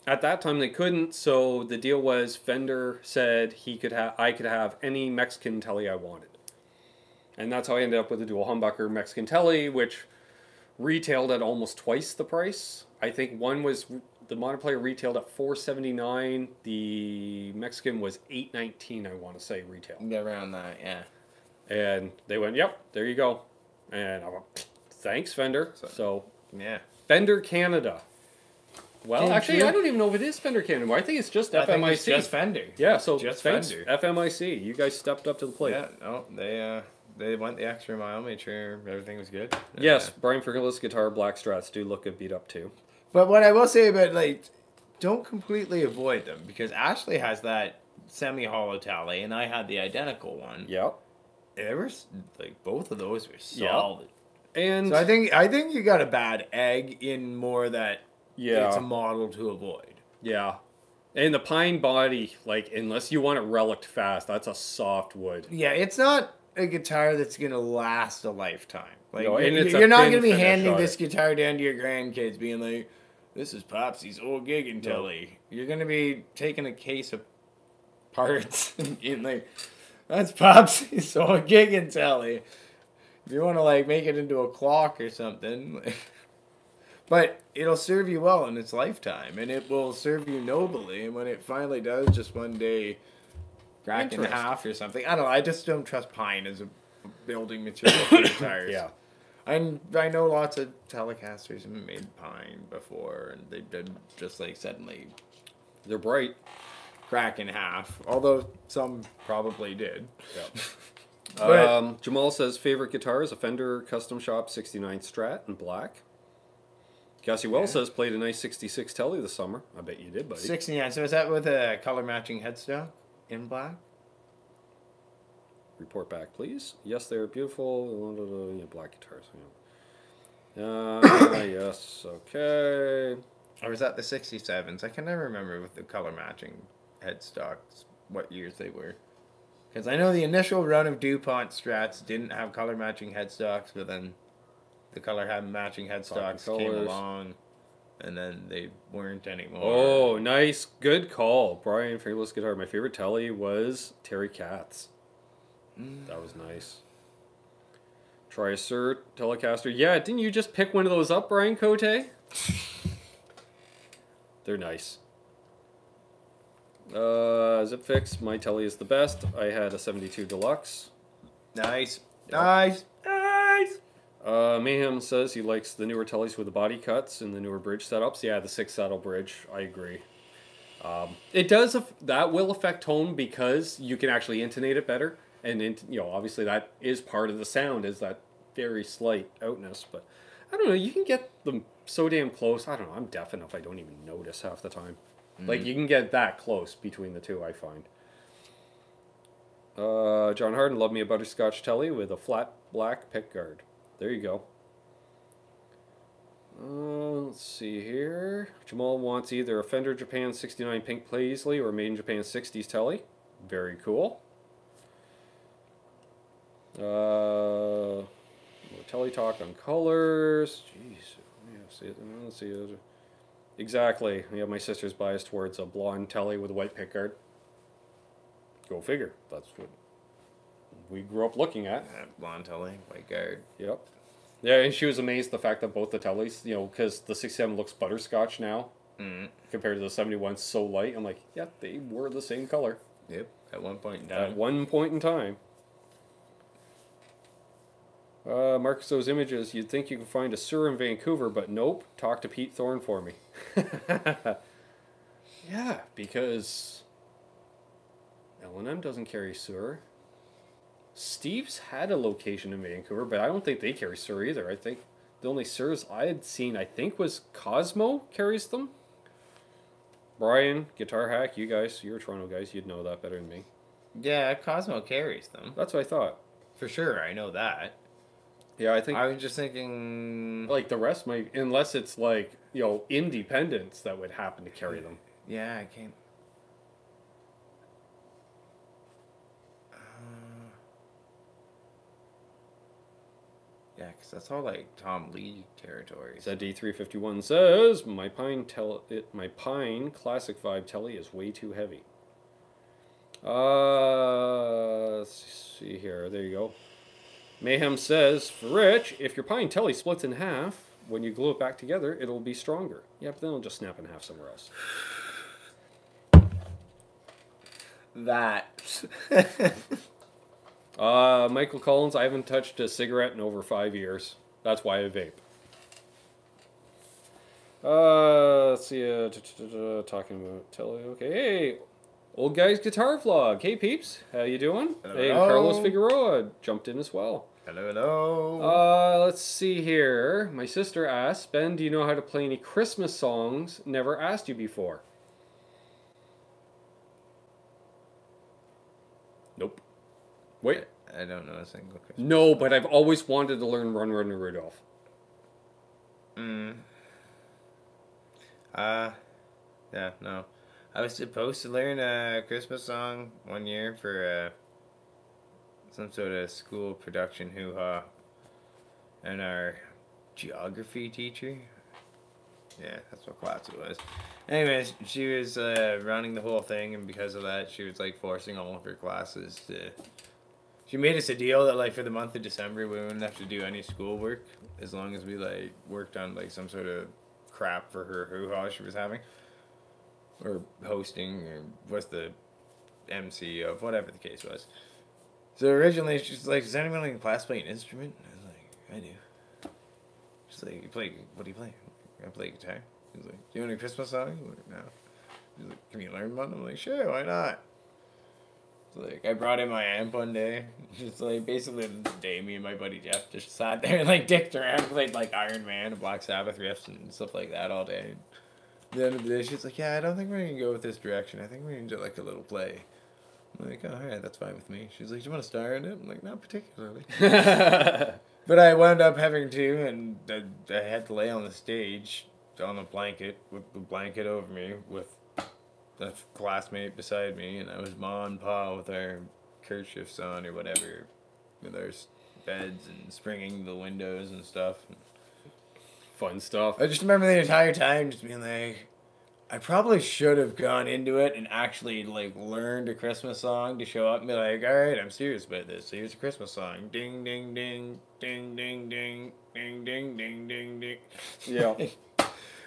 at that time they couldn't, so the deal was Fender said I could have any Mexican Telly I wanted. And that's how I ended up with the dual humbucker Mexican Telly, which retailed at almost twice the price. I think one was, the modern player retailed at $479. The Mexican was $819, I want to say, retail. Around that, yeah. And they went, yep, there you go. And I went, thanks, Fender. So yeah. Fender Canada. Well, actually, I don't even know if it is Fender Canada. I think it's just FMIC. I think it's just Fender. Yeah, so just thanks, Fender. FMIC. You guys stepped up to the plate. Yeah, no, they went the extra mile, made sure everything was good. Yes, Brian Fergal's guitar, Black Strats do look beat up too. But what I will say about, like, don't completely avoid them, because Ashley has that semi-hollow Tally, and I had the identical one. Yep. There was, like, both of those were solid. Yep. And so I think you got a bad egg in more that it's a model to avoid. Yeah. And the pine body, like, unless you want it relicked fast, that's a soft wood. Yeah, it's not a guitar that's going to last a lifetime. Like, no, and you're not going to be handing this guitar down to your grandkids being like, this is Popsy's old gig and Telly. You're going to be taking a case of parts and being like, that's Popsy's old gig and Telly. If you want to, like, make it into a clock or something. But it'll serve you well in its lifetime, and it will serve you nobly. And when it finally does, just one day cracked in Interesting. half or something. I don't know. I just don't trust pine as a building material for guitars. Yeah. I know lots of Telecasters have made pine before, and they did just like suddenly They're bright. crack in half. Although some probably did. Yeah. But- Jamal says favorite guitar is a Fender Custom Shop 69 Strat in black. Cassie Wells says played a nice 66 Telly this summer. I bet you did, buddy. 69. So is that with a color matching headstock in black? Report back, please. Yes, they're beautiful. Yeah, black guitars. Yeah. Yes. Okay. Or is that the 67s? I can never remember with the color matching headstocks what years they were. Because I know the initial run of DuPont Strats didn't have color matching headstocks, but then the color had matching headstocks came colors. along, and then they weren't anymore. Oh, nice. Good call. Brian, favorite guitar. My favorite Telly was Terry Katz. That was nice. Try a Sir Telecaster. Yeah, didn't you just pick one of those up, Brian Cote? They're nice. Zip Fix, my Telly is the best. I had a 72 Deluxe. Nice. Yep. Nice. Nice. Mayhem says he likes the newer Tellys with the body cuts and the newer bridge setups. Yeah, the 6 saddle bridge. I agree. It does. That will affect tone because you can actually intonate it better. And, you know, obviously that is part of the sound, is that very slight outness. But, I don't know, you can get them so damn close. I don't know, I'm deaf enough I don't even notice half the time. Like, you can get that close between the two, I find. John Harden, love me a butterscotch Telly with a flat black pick guard. There you go. Let's see here. Jamal wants either a Fender Japan 69 Pink Paisley or Made in Japan 60s Telly. Very cool. Telly talk on colors. Jeez. Yeah, let's see. Exactly. Yeah, my sister's biased towards a blonde Telly with a white pickguard. Go figure. That's what we grew up looking at. Blonde Telly, white guard. Yep. Yeah, and she was amazed the fact that both the Tellys, you know, because the 67 looks butterscotch now compared to the 71 so light. I'm like, yeah, they were the same color. Yep, at one point in time. At one point in time. Marcus, those images, you'd think you could find a Sur in Vancouver, but nope. Talk to Pete Thorne for me. Yeah, because L&M doesn't carry Sur. Steve's had a location in Vancouver, but I don't think they carry Sur either. I think the only Surs I had seen, I think, was Cosmo carries them. Brian, Guitar Hack, you guys, you're Toronto guys, you'd know that better than me. Yeah, Cosmo carries them. That's what I thought. For sure, I know that. Yeah, I think... I was just thinking... Like, the rest might... Unless it's, like, you know, independents that would happen to carry them. Yeah, I can't... Yeah, because that's all, like, Tom Lee territories. ZD351 says, my Pine Classic Vibe Telly is way too heavy. Let's see here. There you go. Mayhem says, for Rich, if your Pine Telly splits in half, when you glue it back together, it'll be stronger. Yeah, but then it'll just snap in half somewhere else. That. Michael Collins, I haven't touched a cigarette in over 5 years. That's why I vape. Let's see, talking about Telly. Okay, hey, Old Guy's Guitar Vlog. Hey, peeps, how you doing? Hello. Hey, and Carlos Figueroa jumped in as well. Hello, hello. Let's see here. My sister asked, Ben, do you know how to play any Christmas songs? Never asked you before. Nope. Wait. I don't know a single Christmas. No, but I've always wanted to learn Run, Run, Rudolph. Yeah, no. I was supposed to learn a Christmas song one year for some sort of school production hoo-ha. And our geography teacher, yeah, that's what class it was. Anyways, she was running the whole thing, and because of that, she was like forcing all of her classes to... She made us a deal that like for the month of December we wouldn't have to do any schoolwork as long as we like worked on like some sort of crap for her hoo-ha she was having. Or hosting, or what's the MC of whatever the case was. So originally she's like, does anyone in class play an instrument? And I was like, I do. She's like, you play, what do you play? I play guitar. She's like, do you want a Christmas song? I'm like, no. She's like, can you learn one? I'm like, sure, why not? So like, I brought in my amp one day. Just like, basically the day me and my buddy Jeff just sat there and like dicked around, played like Iron Man and Black Sabbath riffs and stuff like that all day. And at the end of the day, she's like, yeah, I don't think we're going to go with this direction. I think we're going to do like a little play. I'm like, oh, alright, that's fine with me. She's like, do you want to star in it? I'm like, not particularly. But I wound up having to, and I had to lay on the stage on a blanket with the blanket over me with a classmate beside me, and I was ma and pa with our kerchiefs on or whatever, with our beds and springing the windows and stuff. Fun stuff. I just remember the entire time just being like, I probably should have gone into it and actually like learned a Christmas song to show up and be like, all right, I'm serious about this. So here's a Christmas song. Ding, ding, ding, ding, ding, ding, ding, ding, ding, ding, ding. Yeah.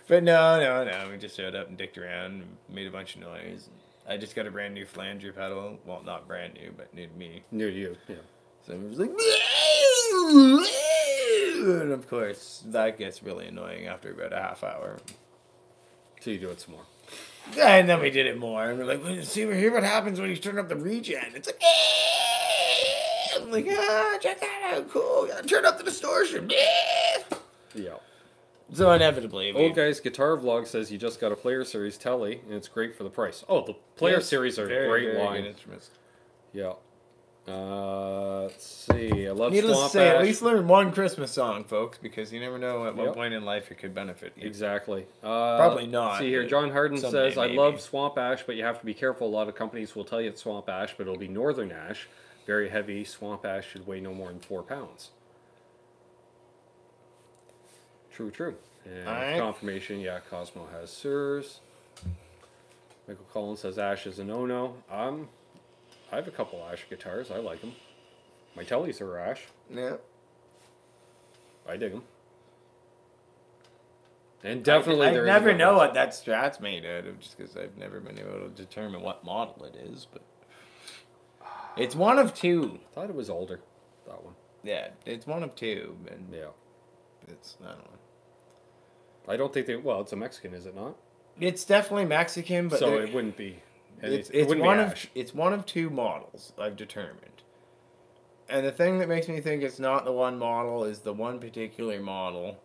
But no. We just showed up and dicked around and made a bunch of noise. I just got a brand new flanger pedal. Well, not brand new, but new to me. New to you, yeah. So it was like, and of course, that gets really annoying after about a half hour. So you do it some more. And then we did it more, and we're like, well, see, hear what happens when you turn up the regen. It's like, I'm like, check that out, cool. Gotta turn up the distortion. Yeah. So inevitably, Old Guy's Guitar Vlog says you just got a Player Series telly, and it's great for the price. Oh, the Player Series are a great line. Good instruments. Yeah. Let's see. I love Needless Swamp to say, Ash. at least learn one Christmas song, folks, because you never know at what point in life it could benefit you. Exactly. Probably not. See here, John Harden says, I maybe. love Swamp Ash, but you have to be careful. A lot of companies will tell you it's Swamp Ash, but it'll be Northern Ash. Very heavy. Swamp Ash should weigh no more than 4 pounds. True. And confirmation, yeah, Cosmo has Sirs. Michael Collins says Ash is a no-no. I have a couple Ash guitars. I like them. My tellies are Ash. Yeah. I dig them. And definitely I never know what that Strat's made out of, just because I've never been able to determine what model it is. But it's one of two. I thought it was older, that one. Yeah, it's one of two. And yeah. It's, I don't know. I don't think they, well, it's a Mexican, is it not? It's definitely Mexican, but so it wouldn't be. It's one of two models, I've determined. And the thing that makes me think it's not the one model is the one particular model.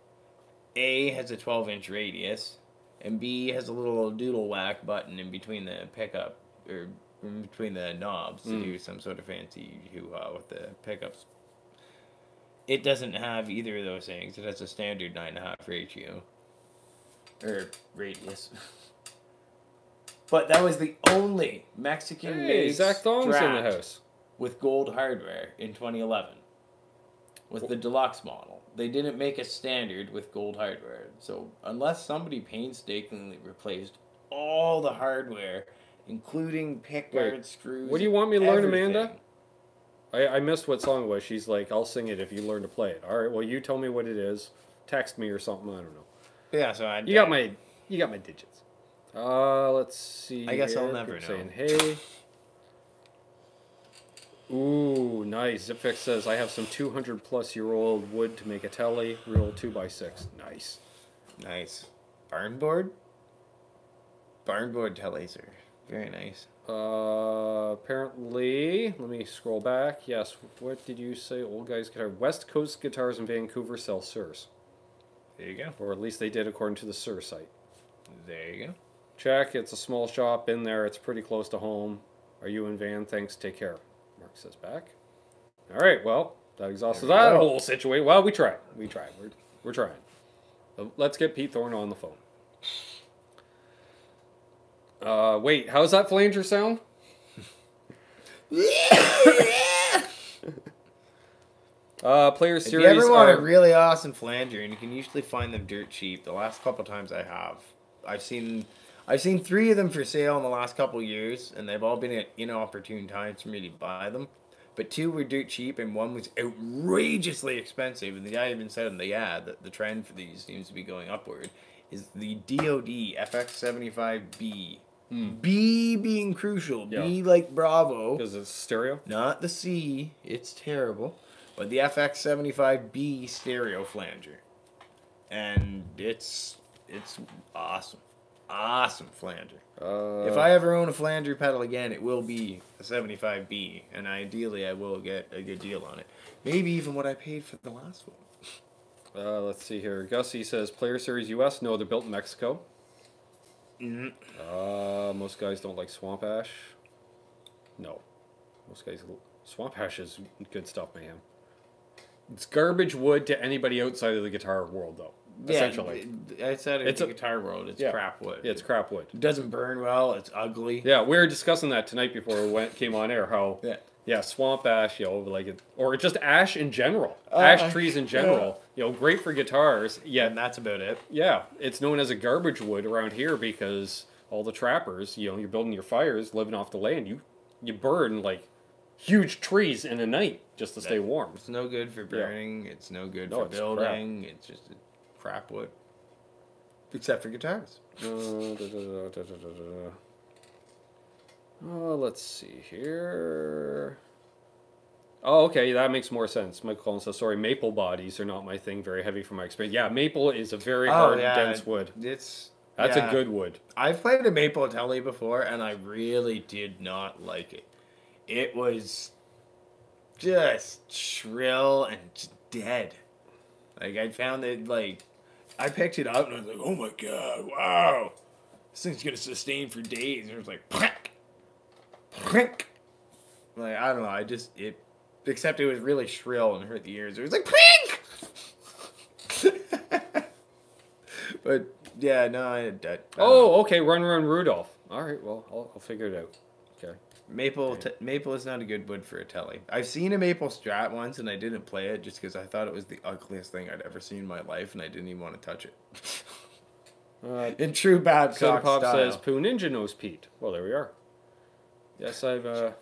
A has a 12-inch radius, and B has a little doodle whack button in between the pickup, or in between the knobs to do some sort of fancy hoo-ha with the pickups. It doesn't have either of those things. It has a standard 9.5 ratio. Or radius. But that was the only Mexican-made Zach Thong's in the Strat house. with gold hardware in 2011. Was the deluxe model. They didn't make a standard with gold hardware. So unless somebody painstakingly replaced all the hardware, including pickguard screws, what do you want me to learn, everything. Amanda? I missed what song it was. She's like, I'll sing it if you learn to play it. All right, well, you tell me what it is. Text me or something. I don't know. Yeah, so you got my digits. Let's see. I guess I'll never know. Saying hey. Ooh, nice. Zipfix says I have some 200-plus-year-old wood to make a telly. Real 2x6. Nice. Nice. Barnboard tellies are very nice. Apparently, let me scroll back. Yes, what did you say? Old Guy's Guitar. West Coast Guitars in Vancouver sell Sirs. There you go. Or at least they did according to the Sir site. There you go. Check. It's a small shop in there. It's pretty close to home. Are you in Van? Thanks. Take care. Mark says back. All right. Well, that exhausts that whole situation. Well, we tried. We're trying. Let's get Pete Thorne on the phone. Wait. How's that flanger sound? Player Series. If you ever want a really awesome flanger, and you can usually find them dirt cheap. The last couple times I have, I've seen 3 of them for sale in the last couple years, and they've all been at inopportune times for me to buy them. But 2 were dirt cheap, and 1 was outrageously expensive. And the guy even said in the ad that the trend for these seems to be going upward. Is the DoD FX75B B being crucial. Yeah. B like Bravo. Because it's stereo? Not the C. It's terrible. But the FX75B stereo flanger. And it's awesome. Awesome flanger. If I ever own a flanger pedal again, it will be a 75B. And ideally, I will get a good deal on it. Maybe even what I paid for the last one. Let's see here. Gussie says, Player Series US? No, they're built in Mexico. Most guys don't like Swamp Ash. No. Most guys... Swamp Ash is good stuff, man. It's garbage wood to anybody outside of the guitar world, though. Essentially. I said it's a guitar world. It's crap wood. Yeah, it's crap wood. It doesn't burn well. It's ugly. Yeah, we were discussing that tonight before we came on air, how... Yeah, swamp ash, like or just ash in general. Ash trees in general, great for guitars. Yeah, and that's about it. Yeah, it's known as a garbage wood around here because all the trappers, you're building your fires, living off the land. You burn like huge trees in a night just to stay warm. It's no good for burning. Yeah. It's no good for building. Crap. It's just a crap wood. Except for guitars. Let's see here. Oh, okay, that makes more sense. Michael Collins says, sorry, maple bodies are not my thing. Very heavy from my experience. Yeah, maple is a very hard, dense wood. That's a good wood. I've played a maple telly before, and I really did not like it. It was just shrill and just dead. Like, I found it, I picked it up, and I was like, oh my god, wow. This thing's going to sustain for days. And it was like, Prack! Like, I don't know, except it was really shrill and hurt the ears. It was like, Prink! But, yeah, no, okay, Run Rudolph. Alright, well, I'll figure it out. Okay. Maple is not a good wood for a telly. I've seen a maple Strat once, and I didn't play it just because I thought it was the ugliest thing I'd ever seen in my life, and I didn't even want to touch it. In true Babcock Pop style. says, Pooh Ninja knows Pete. Well, there we are. Yes, I've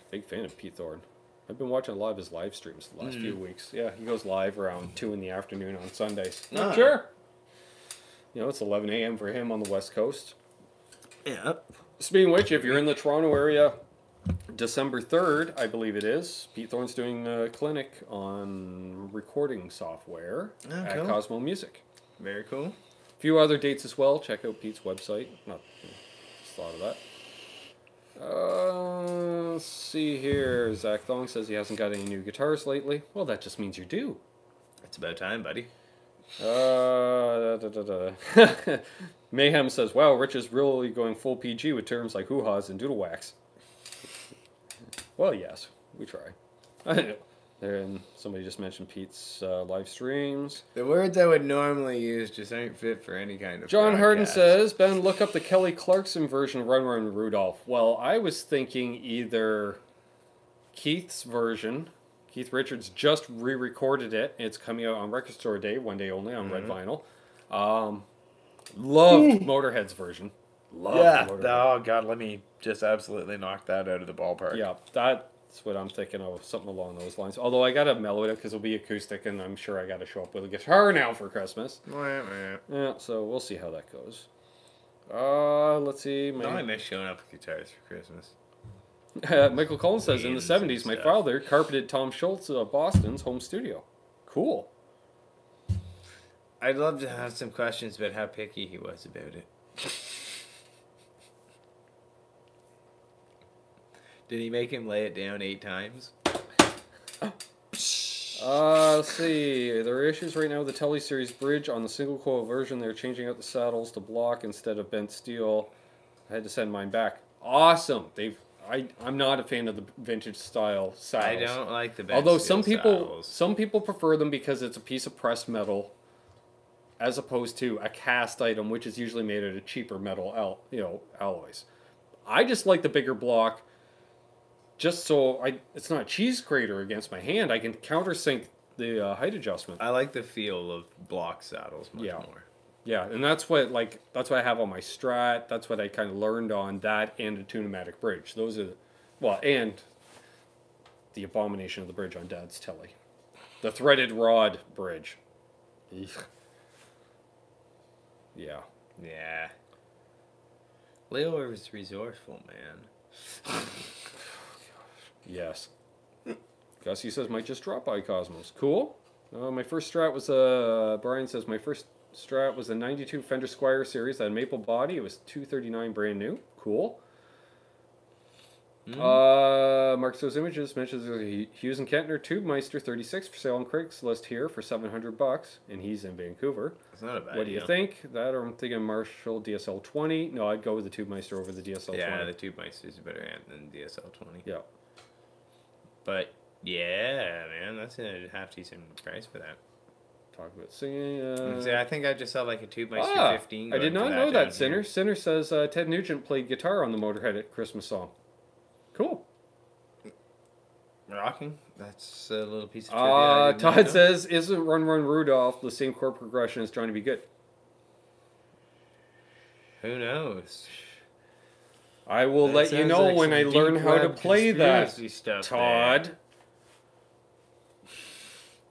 big fan of Pete Thorne. I've been watching a lot of his live streams the last few weeks. Yeah, he goes live around 2 in the afternoon on Sundays. Sure. It's 11 a.m. for him on the West Coast. Yeah. Speaking of which, if you're in the Toronto area, December 3rd, I believe it is, Pete Thorne's doing a clinic on recording software at Cosmo Music. Very cool. A few other dates as well. Check out Pete's website. Just thought of that. Let's see here. Zach Thong says he hasn't got any new guitars lately. Well, that just means you're due. It's about time, buddy. Mayhem says, wow, Rich is really going full PG with terms like hoo-ha's and doodle wax. Well, yes, we try. And somebody just mentioned Pete's live streams. The words I would normally use just aren't fit for any kind of John Harden says, Ben, look up the Kelly Clarkson version of Run Run Rudolph. Well, I was thinking either Keith's version. Keith Richards just re-recorded it. It's coming out on Record Store Day, one day only, on red vinyl. Loved Motorhead's version. Loved Motorhead. Oh, God, let me just absolutely knock that out of the ballpark. Yeah, that's what I'm thinking of, something along those lines. Although I got to mellow it because it'll be acoustic, and I'm sure I got to show up with a guitar now for Christmas. Yeah, so we'll see how that goes. Let's see. I miss showing up with guitars for Christmas. Michael Collins says, in the 70s, my father carpeted Tom Schultz of Boston's home studio. Cool. I'd love to have some questions about how picky he was about it. Did he make him lay it down 8 times? Let's see. There are issues right now with the Telly Series bridge. On the single coil version, they're changing out the saddles to block instead of bent steel. I had to send mine back. Awesome. I'm not a fan of the vintage style saddles. I don't like the bent steel saddles. Some people prefer them because it's a piece of pressed metal, as opposed to a cast item, which is usually made out of cheaper metal, alloys. I just like the bigger block, just so it's not a cheese grater against my hand. I can countersink the height adjustment. I like the feel of block saddles much more. Yeah, and that's what I have on my Strat. That's what I kind of learned on that and a Tune-O-Matic bridge. Those are, and the abomination of the bridge on Dad's Telly, the threaded rod bridge. Eugh. Yeah. Leo is resourceful, man. Yes. Gussie says, might just drop by Cosmos. Cool. My first Strat was Brian says, my first Strat was a 92 Fender Squire series, that maple body. It was $239 brand new. Cool. Mark those images mentions Hughes and Kentner Tubemeister 36 for sale on Craigslist here for $700, and he's in Vancouver. It's not a bad What do you think? That, or I'm thinking Marshall DSL 20. No, I'd go with the Tubemeister over the DSL 20. Yeah, the Tubemeister's a better amp than DSL 20. Yeah. But yeah, man, that's a half decent price for that. Talk about singing. I think I just saw like a Tubemeister 15. I did not know that. Sinner. Sinner says Ted Nugent played guitar on the Motorhead at Christmas song. Cool. Rocking. That's a little piece of trivia. Todd says, isn't Run Run Rudolph the same chord progression as Trying to Be Good? Who knows? I will let you know when I learn how to play that, stuff Todd. There.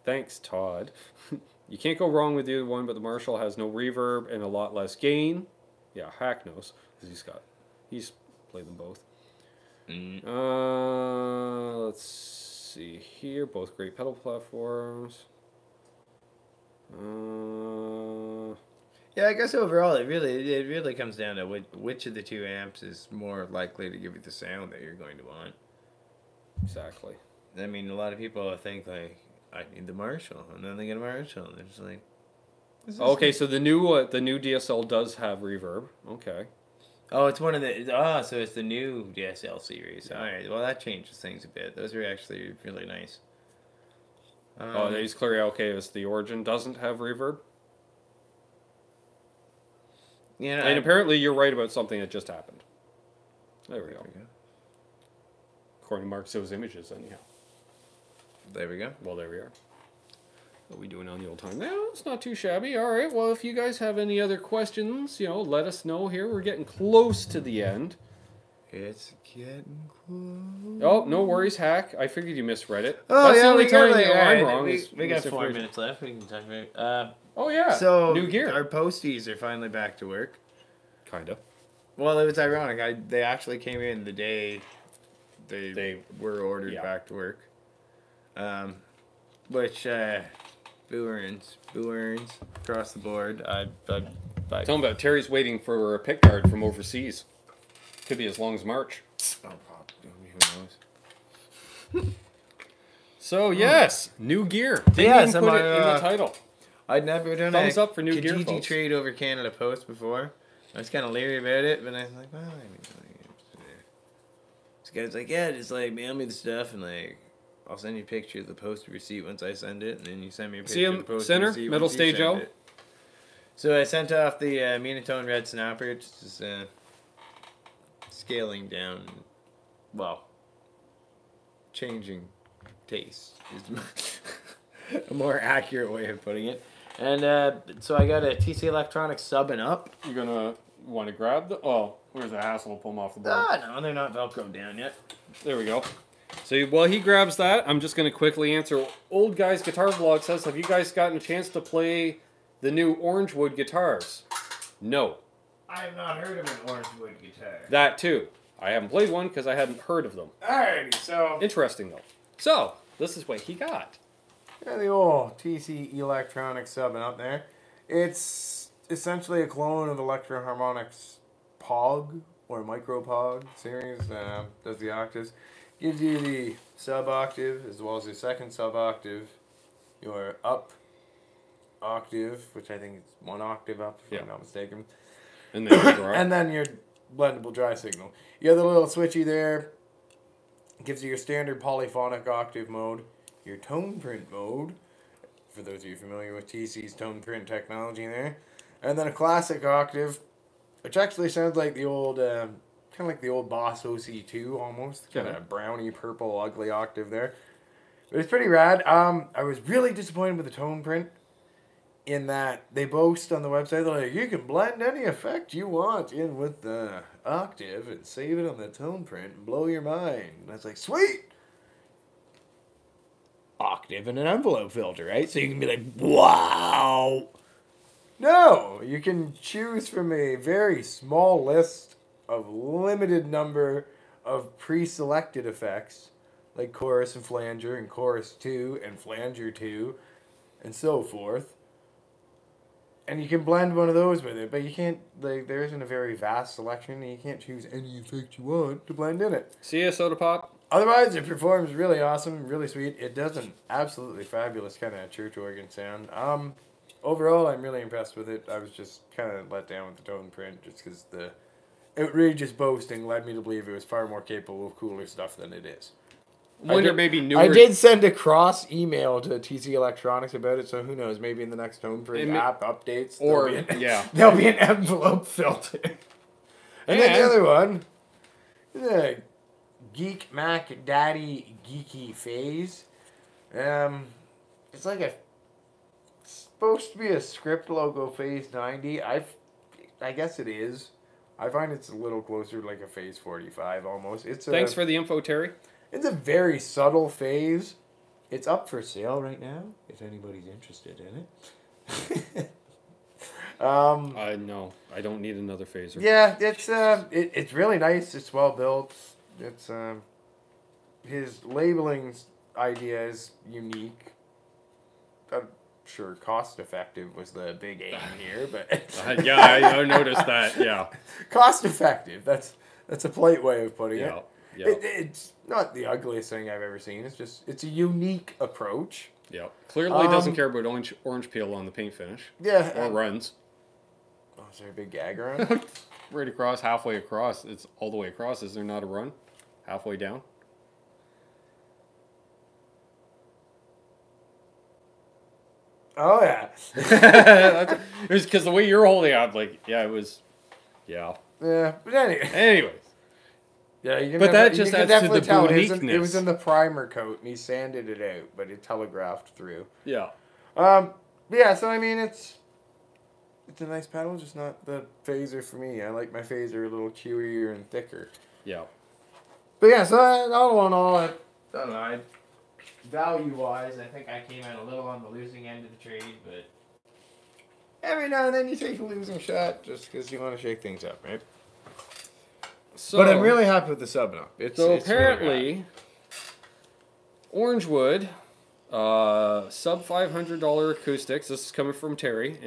Thanks, Todd. You can't go wrong with either one, but the Marshall has no reverb and a lot less gain. Yeah, Hack knows, because he's played them both. Let's see here. Both great pedal platforms. Yeah, I guess overall it really comes down to which of the two amps is more likely to give you the sound that you're going to want. Exactly. I mean, a lot of people think like, I need the Marshall, and then they get a Marshall, and they're just like. Okay, so the new DSL does have reverb. Okay. Oh, it's one of the so it's the new DSL series. Yeah. All right, well that changes things a bit. Those are actually really nice. He's clear. Okay, it's the Origin doesn't have reverb. Yeah, and apparently you're right about something that just happened. There we go. According to Mark So's images, anyhow. There we go. Well, there we are. What are we doing on the old time? No, it's not too shabby. All right. Well, if you guys have any other questions, let us know here. We're getting close to the end. It's getting close. Oh, no worries, Hack. I figured you misread it. Oh, that's yeah, the only time I'm wrong. We got 4 minutes left. We can talk about. Oh yeah. So new gear. Our posties are finally back to work. Kinda. Well, it was ironic. They actually came in the day they were ordered back to work. Which boo earns across the board. Tell them about Terry's waiting for a pick card from overseas. Could be as long as March. Oh, who knows? So yes, new gear. Didn't even put it in the title. I'd never done thumbs up for new gear, Kijiji folks. trade over Canada Post before. I was kind of leery about it, but I was like, well, this guy's like, yeah, just like mail me the stuff and like. I'll send you a picture of the postal receipt once I send it, and then you send me a picture of the postal receipt. Middle stage O. So I sent off the Minotone Red Snapper, just scaling down, well, changing taste is a more accurate way of putting it. And so I got a TC Electronics sub and up. You're gonna want to grab the. Oh, where's the hassle to pull them off the board? No, they're not Velcro down yet. There we go. So while he grabs that, I'm just going to quickly answer. Old Guy's Guitar Vlog says, have you guys gotten a chance to play the new Orangewood guitars? No. I have not heard of an Orangewood guitar. That too. I haven't played one because I hadn't heard of them. Alrighty, so. Interesting though. So, this is what he got. Yeah, the old TC Electronics sub and up there. It's essentially a clone of Electro Harmonix POG or Micro POG series. Does the octaves. Gives you the sub-octave as well as the second sub-octave, your up octave, which I think is 1 octave up, if I'm not mistaken. And then your blendable dry signal. You have the little switchy there. Gives you your standard polyphonic octave mode, your tone print mode, for those of you familiar with TC's tone print technology there, and then a classic octave, which actually sounds like the old... kind of like the old Boss OC2 almost. Kind of browny purple ugly octave there. But it's pretty rad. I was really disappointed with the tone print in that they boast on the website, they're like, you can blend any effect you want in with the octave and save it on the tone print and blow your mind. And I was like, sweet! Octave and an envelope filter, right? So you can be like, wow! No! You can choose from a very small list of limited number of pre-selected effects, like chorus and flanger, and chorus 2, and flanger 2, and so forth. And you can blend one of those with it, but you can't, like, there isn't a very vast selection, and you can't choose any effect you want to blend in it. See ya, Soda Pop? Otherwise, it performs really awesome, really sweet. It does an absolutely fabulous kind of church organ sound. Overall, I'm really impressed with it. I was just kind of let down with the tone print, just because the outrageous boasting led me to believe it was far more capable of cooler stuff than it is. Wonder maybe newer. I did send a cross email to TC Electronics about it, so who knows? Maybe in the next Tone Print app updates, or there'll be an envelope filter. And then the other one, the Geek Mac Daddy Geeky Phase. It's like it's supposed to be a script logo Phase 90. I guess it is. I find it's a little closer to like a Phase 45 almost. Thanks for the info, Terry. It's a very subtle phase. It's up for sale right now, if anybody's interested in it. No, I don't need another phaser. Yeah, it's really nice. It's well built. It's his labeling idea is unique. I'm sure cost effective was the big aim here, but yeah, I noticed that. Yeah, cost effective. That's a polite way of putting it. Yeah. It's not the ugliest thing I've ever seen. It's a unique approach. Yeah. Clearly doesn't care about orange peel on the paint finish. Yeah. Or runs. Oh, is there a big gag around? Right across, halfway across. It's all the way across. Is there not a run? Halfway down? Oh, yeah. It was because the way you're holding up, like, yeah, it was, yeah. Yeah, but anyway. Anyways. Yeah, you can but that just adds to the uniqueness. It was in the primer coat, and he sanded it out, but it telegraphed through. Yeah. Yeah, so I mean, it's a nice pedal, just not the phaser for me. I like my phaser a little chewier and thicker. Yeah. But yeah, so all in all, I don't know. Value-wise, I think I came out a little on the losing end of the trade, but every now and then you take a losing shot just because you want to shake things up, right? So, but I'm really happy with the sub up. It's apparently, really Orangewood, sub $500 acoustics. This is coming from Terry.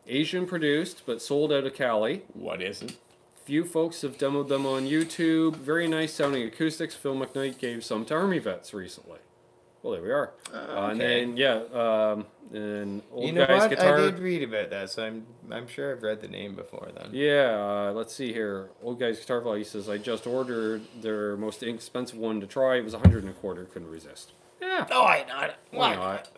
Asian produced, but sold out of Cali. What isn't? Few folks have demoed them on YouTube. Very nice sounding acoustics. Phil McKnight gave some to Army vets recently. Well, there we are. Okay. And then, and Old Guy's Guitar. I did read about that, so I'm sure I've read the name before then. Yeah, let's see here. Old Guy's Guitar Value says, I just ordered their most expensive one to try. It was $125. Couldn't resist. Yeah. Oh, I not. Why not?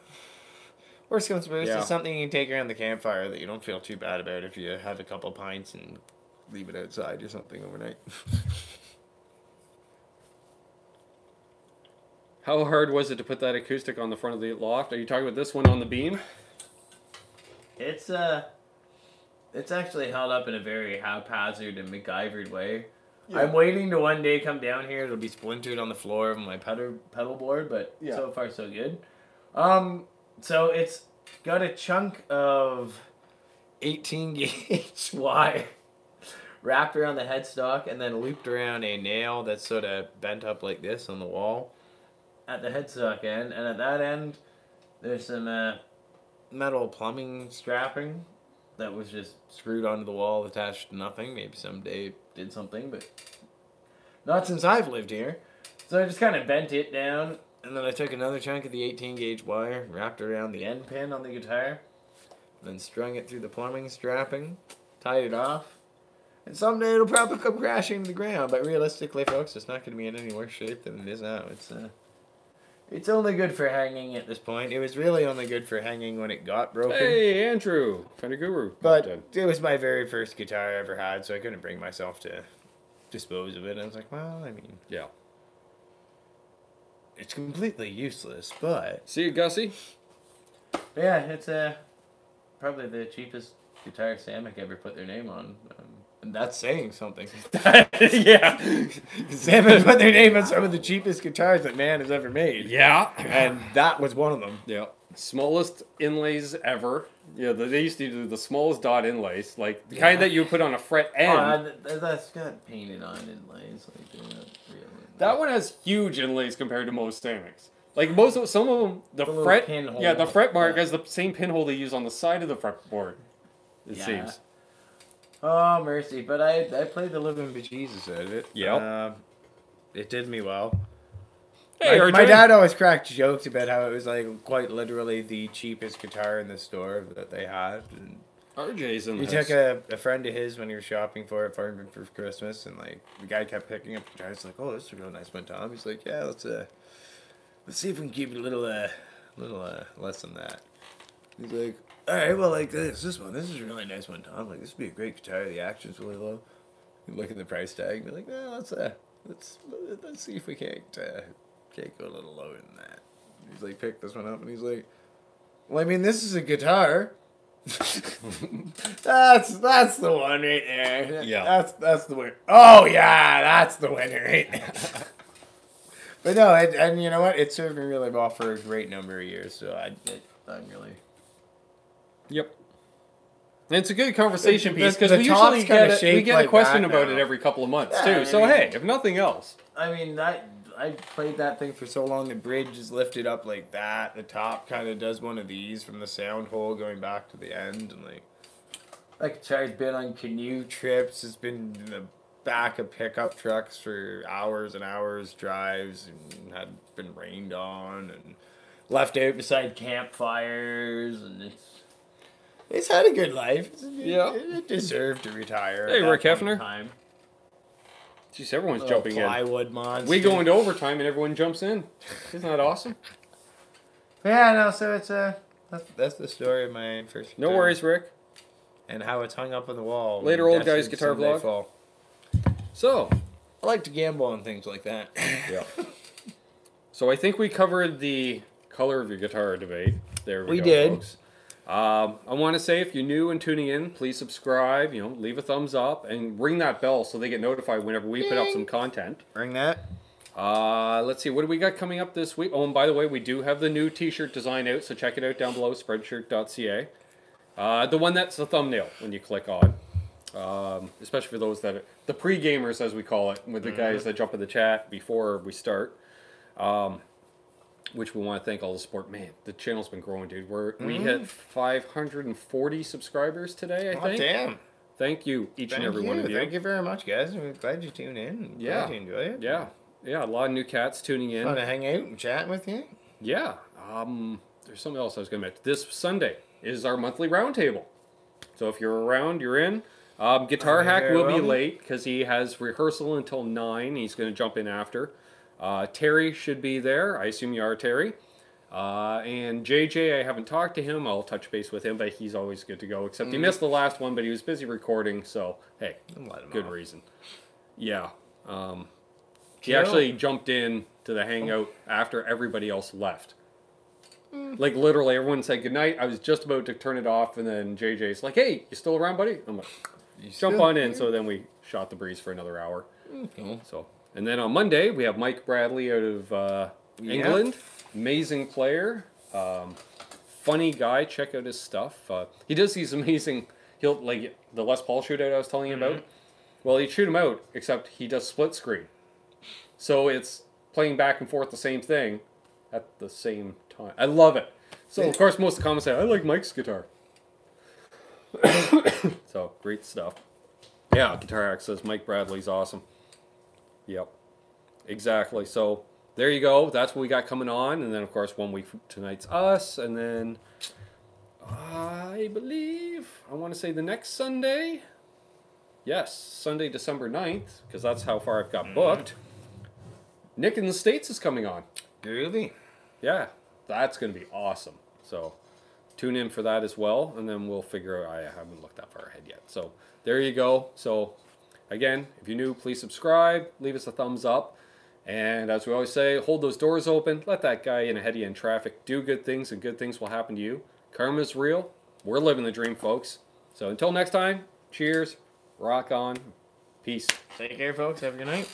Worst comes to worst, it's something you can take around the campfire that you don't feel too bad about if you have a couple pints and leave it outside or something overnight. How hard was it to put that acoustic on the front of the loft? Are you talking about this one on the beam? It's actually held up in a very haphazard and MacGyvered way. Yeah. I'm waiting to one day come down here. It'll be splintered on the floor of my pedal board, but so far so good. So it's got a chunk of 18 gauge wire wrapped around the headstock and then looped around a nail that's sort of bent up like this on the wall at the headstock end, and at that end there's some metal plumbing strapping that was just screwed onto the wall attached to nothing. Maybe someday it did something, but not since I've lived here. So I just kind of bent it down, and then I took another chunk of the 18 gauge wire, wrapped it around the end pin on the guitar, then strung it through the plumbing strapping, tied it off, and someday it'll probably come crashing to the ground. But realistically, folks, it's not going to be in any worse shape than it is now. It's only good for hanging at this point. It was really only good for hanging when it got broken. Hey, Andrew, Fender Guru. But it was my very first guitar I ever had, so I couldn't bring myself to dispose of it. I was like, well, I mean, yeah, it's completely useless, but... See you, Gussie? Yeah, it's probably the cheapest guitar Samick ever put their name on. And that's saying something. Yeah. Sam has put their name on some of the cheapest guitars that man has ever made. Yeah. And that was one of them. Yeah. Smallest inlays ever. Yeah, they used to do the smallest dot inlays, like the kind that you put on a fret end. Oh, that's got painted on inlays. Like, really That one has huge inlays compared to most Samics. Like some of them, the little fret, pinhole. yeah, the fret mark has the same pinhole they use on the side of the fretboard. It seems. Oh mercy! But I played the living bejesus out of it. Yep. It did me well. Hey, my dad always cracked jokes about how it was like quite literally the cheapest guitar in the store that they had. And RJ's in he this. took a friend of his when he was shopping for it for him for Christmas, and like the guy kept picking up guitars. Like, oh, this is a real nice one, Tom. He's like, yeah, let's see if we can keep it a little less than that. He's like, all right, well, like this one. This is a really nice one, Tom. Like, this would be a great guitar. The action's really low. You look at the price tag and be like, no, let's see if we can't go a little lower than that. He's like, pick this one up, and he's like, well, I mean, this is a guitar. that's the one right there. Yeah. That's the winner. Oh yeah, that's the winner right there. But no, and you know what? It served me really well for a great number of years. So I'm really. Yep. And it's a good conversation piece because the we top's usually kinda get we shaped get a like question that about now. it every couple of months Yeah, too. I So mean- hey, if nothing else, I mean, I played that thing for so long. The bridge is lifted up like that. The top kind of does one of these from the sound hole going back to the end, and like that guitar's been on canoe trips. It's been in the back of pickup trucks for hours and hours drives, and had been rained on and left out beside campfires, and it's had a good life. Yeah. It deserved to retire. Hey, at that Rick point in Hefner. time. geez, everyone's Little jumping in. plywood monster. We go into overtime and everyone jumps in. Isn't that awesome? Yeah, no. So it's that's the story of my first. No guitar. worries, Rick. And how it's hung up on the wall. Later, when old guys Destined guitar Someday vlog. Fall. So, I like to gamble on things like that. yeah. So I think we covered the color of your guitar debate. There we go, did. folks. I want to say, if you're new and tuning in, please subscribe. You know, leave a thumbs up and ring that bell so they get notified whenever we put up some content. Bring that. Let's see, what do we got coming up this week? Oh, and by the way, we do have the new T-shirt design out, so check it out down below, spreadshirt.ca. The one that's the thumbnail when you click on. Especially for those that are the pre-gamers, as we call it, with the guys that jump in the chat before we start. Which we want to thank all the support. Man, the channel's been growing, dude. We hit 540 subscribers today, I think. Damn. Thank you, each and every one of you. Thank you very much, guys. We're glad you tuned in. Yeah. Glad you enjoy it. Yeah, a lot of new cats tuning in. Fun to hang out and chat with you. Yeah. There's something else I was going to mention. This Sunday is our monthly roundtable. So if you're around, you're in. Guitar Hack will be late because he has rehearsal until 9. He's going to jump in after. Terry should be there. I assume you are, Terry. And JJ, I haven't talked to him. I'll touch base with him, but he's always good to go. Except he missed the last one, but he was busy recording, so hey, good reason. Yeah. He actually jumped in to the hangout after everybody else left. Like, literally, everyone said goodnight. I was just about to turn it off, and then JJ's like, hey, you still around, buddy? I'm like, jump on in. So then we shot the breeze for another hour. So, and then on Monday, we have Mike Bradley out of England. Amazing player. Funny guy. Check out his stuff. He does these amazing, like the Les Paul shootout I was telling you about. Well, he'd shoot him out, except he does split screen. So it's playing back and forth the same thing at the same time. I love it. So, of course, most of the comments say, I like Mike's guitar. So, great stuff. Yeah, Guitar Hack says Mike Bradley's awesome. Yep. Exactly. So, there you go. That's what we got coming on. And then, of course, 1 week from tonight's us. And then, I believe, I want to say the next Sunday. Yes, Sunday, December 9th, because that's how far I've got booked. Nick in the States is coming on. Really? Yeah, that's going to be awesome. So tune in for that as well, and then we'll figure out. I haven't looked that far ahead yet. So there you go. So again, if you're new, please subscribe, leave us a thumbs up. And as we always say, hold those doors open. Let that guy in ahead of you in traffic do good things, and good things will happen to you. Karma's real. We're living the dream, folks. So until next time, cheers. Rock on. Peace. Take care, folks. Have a good night.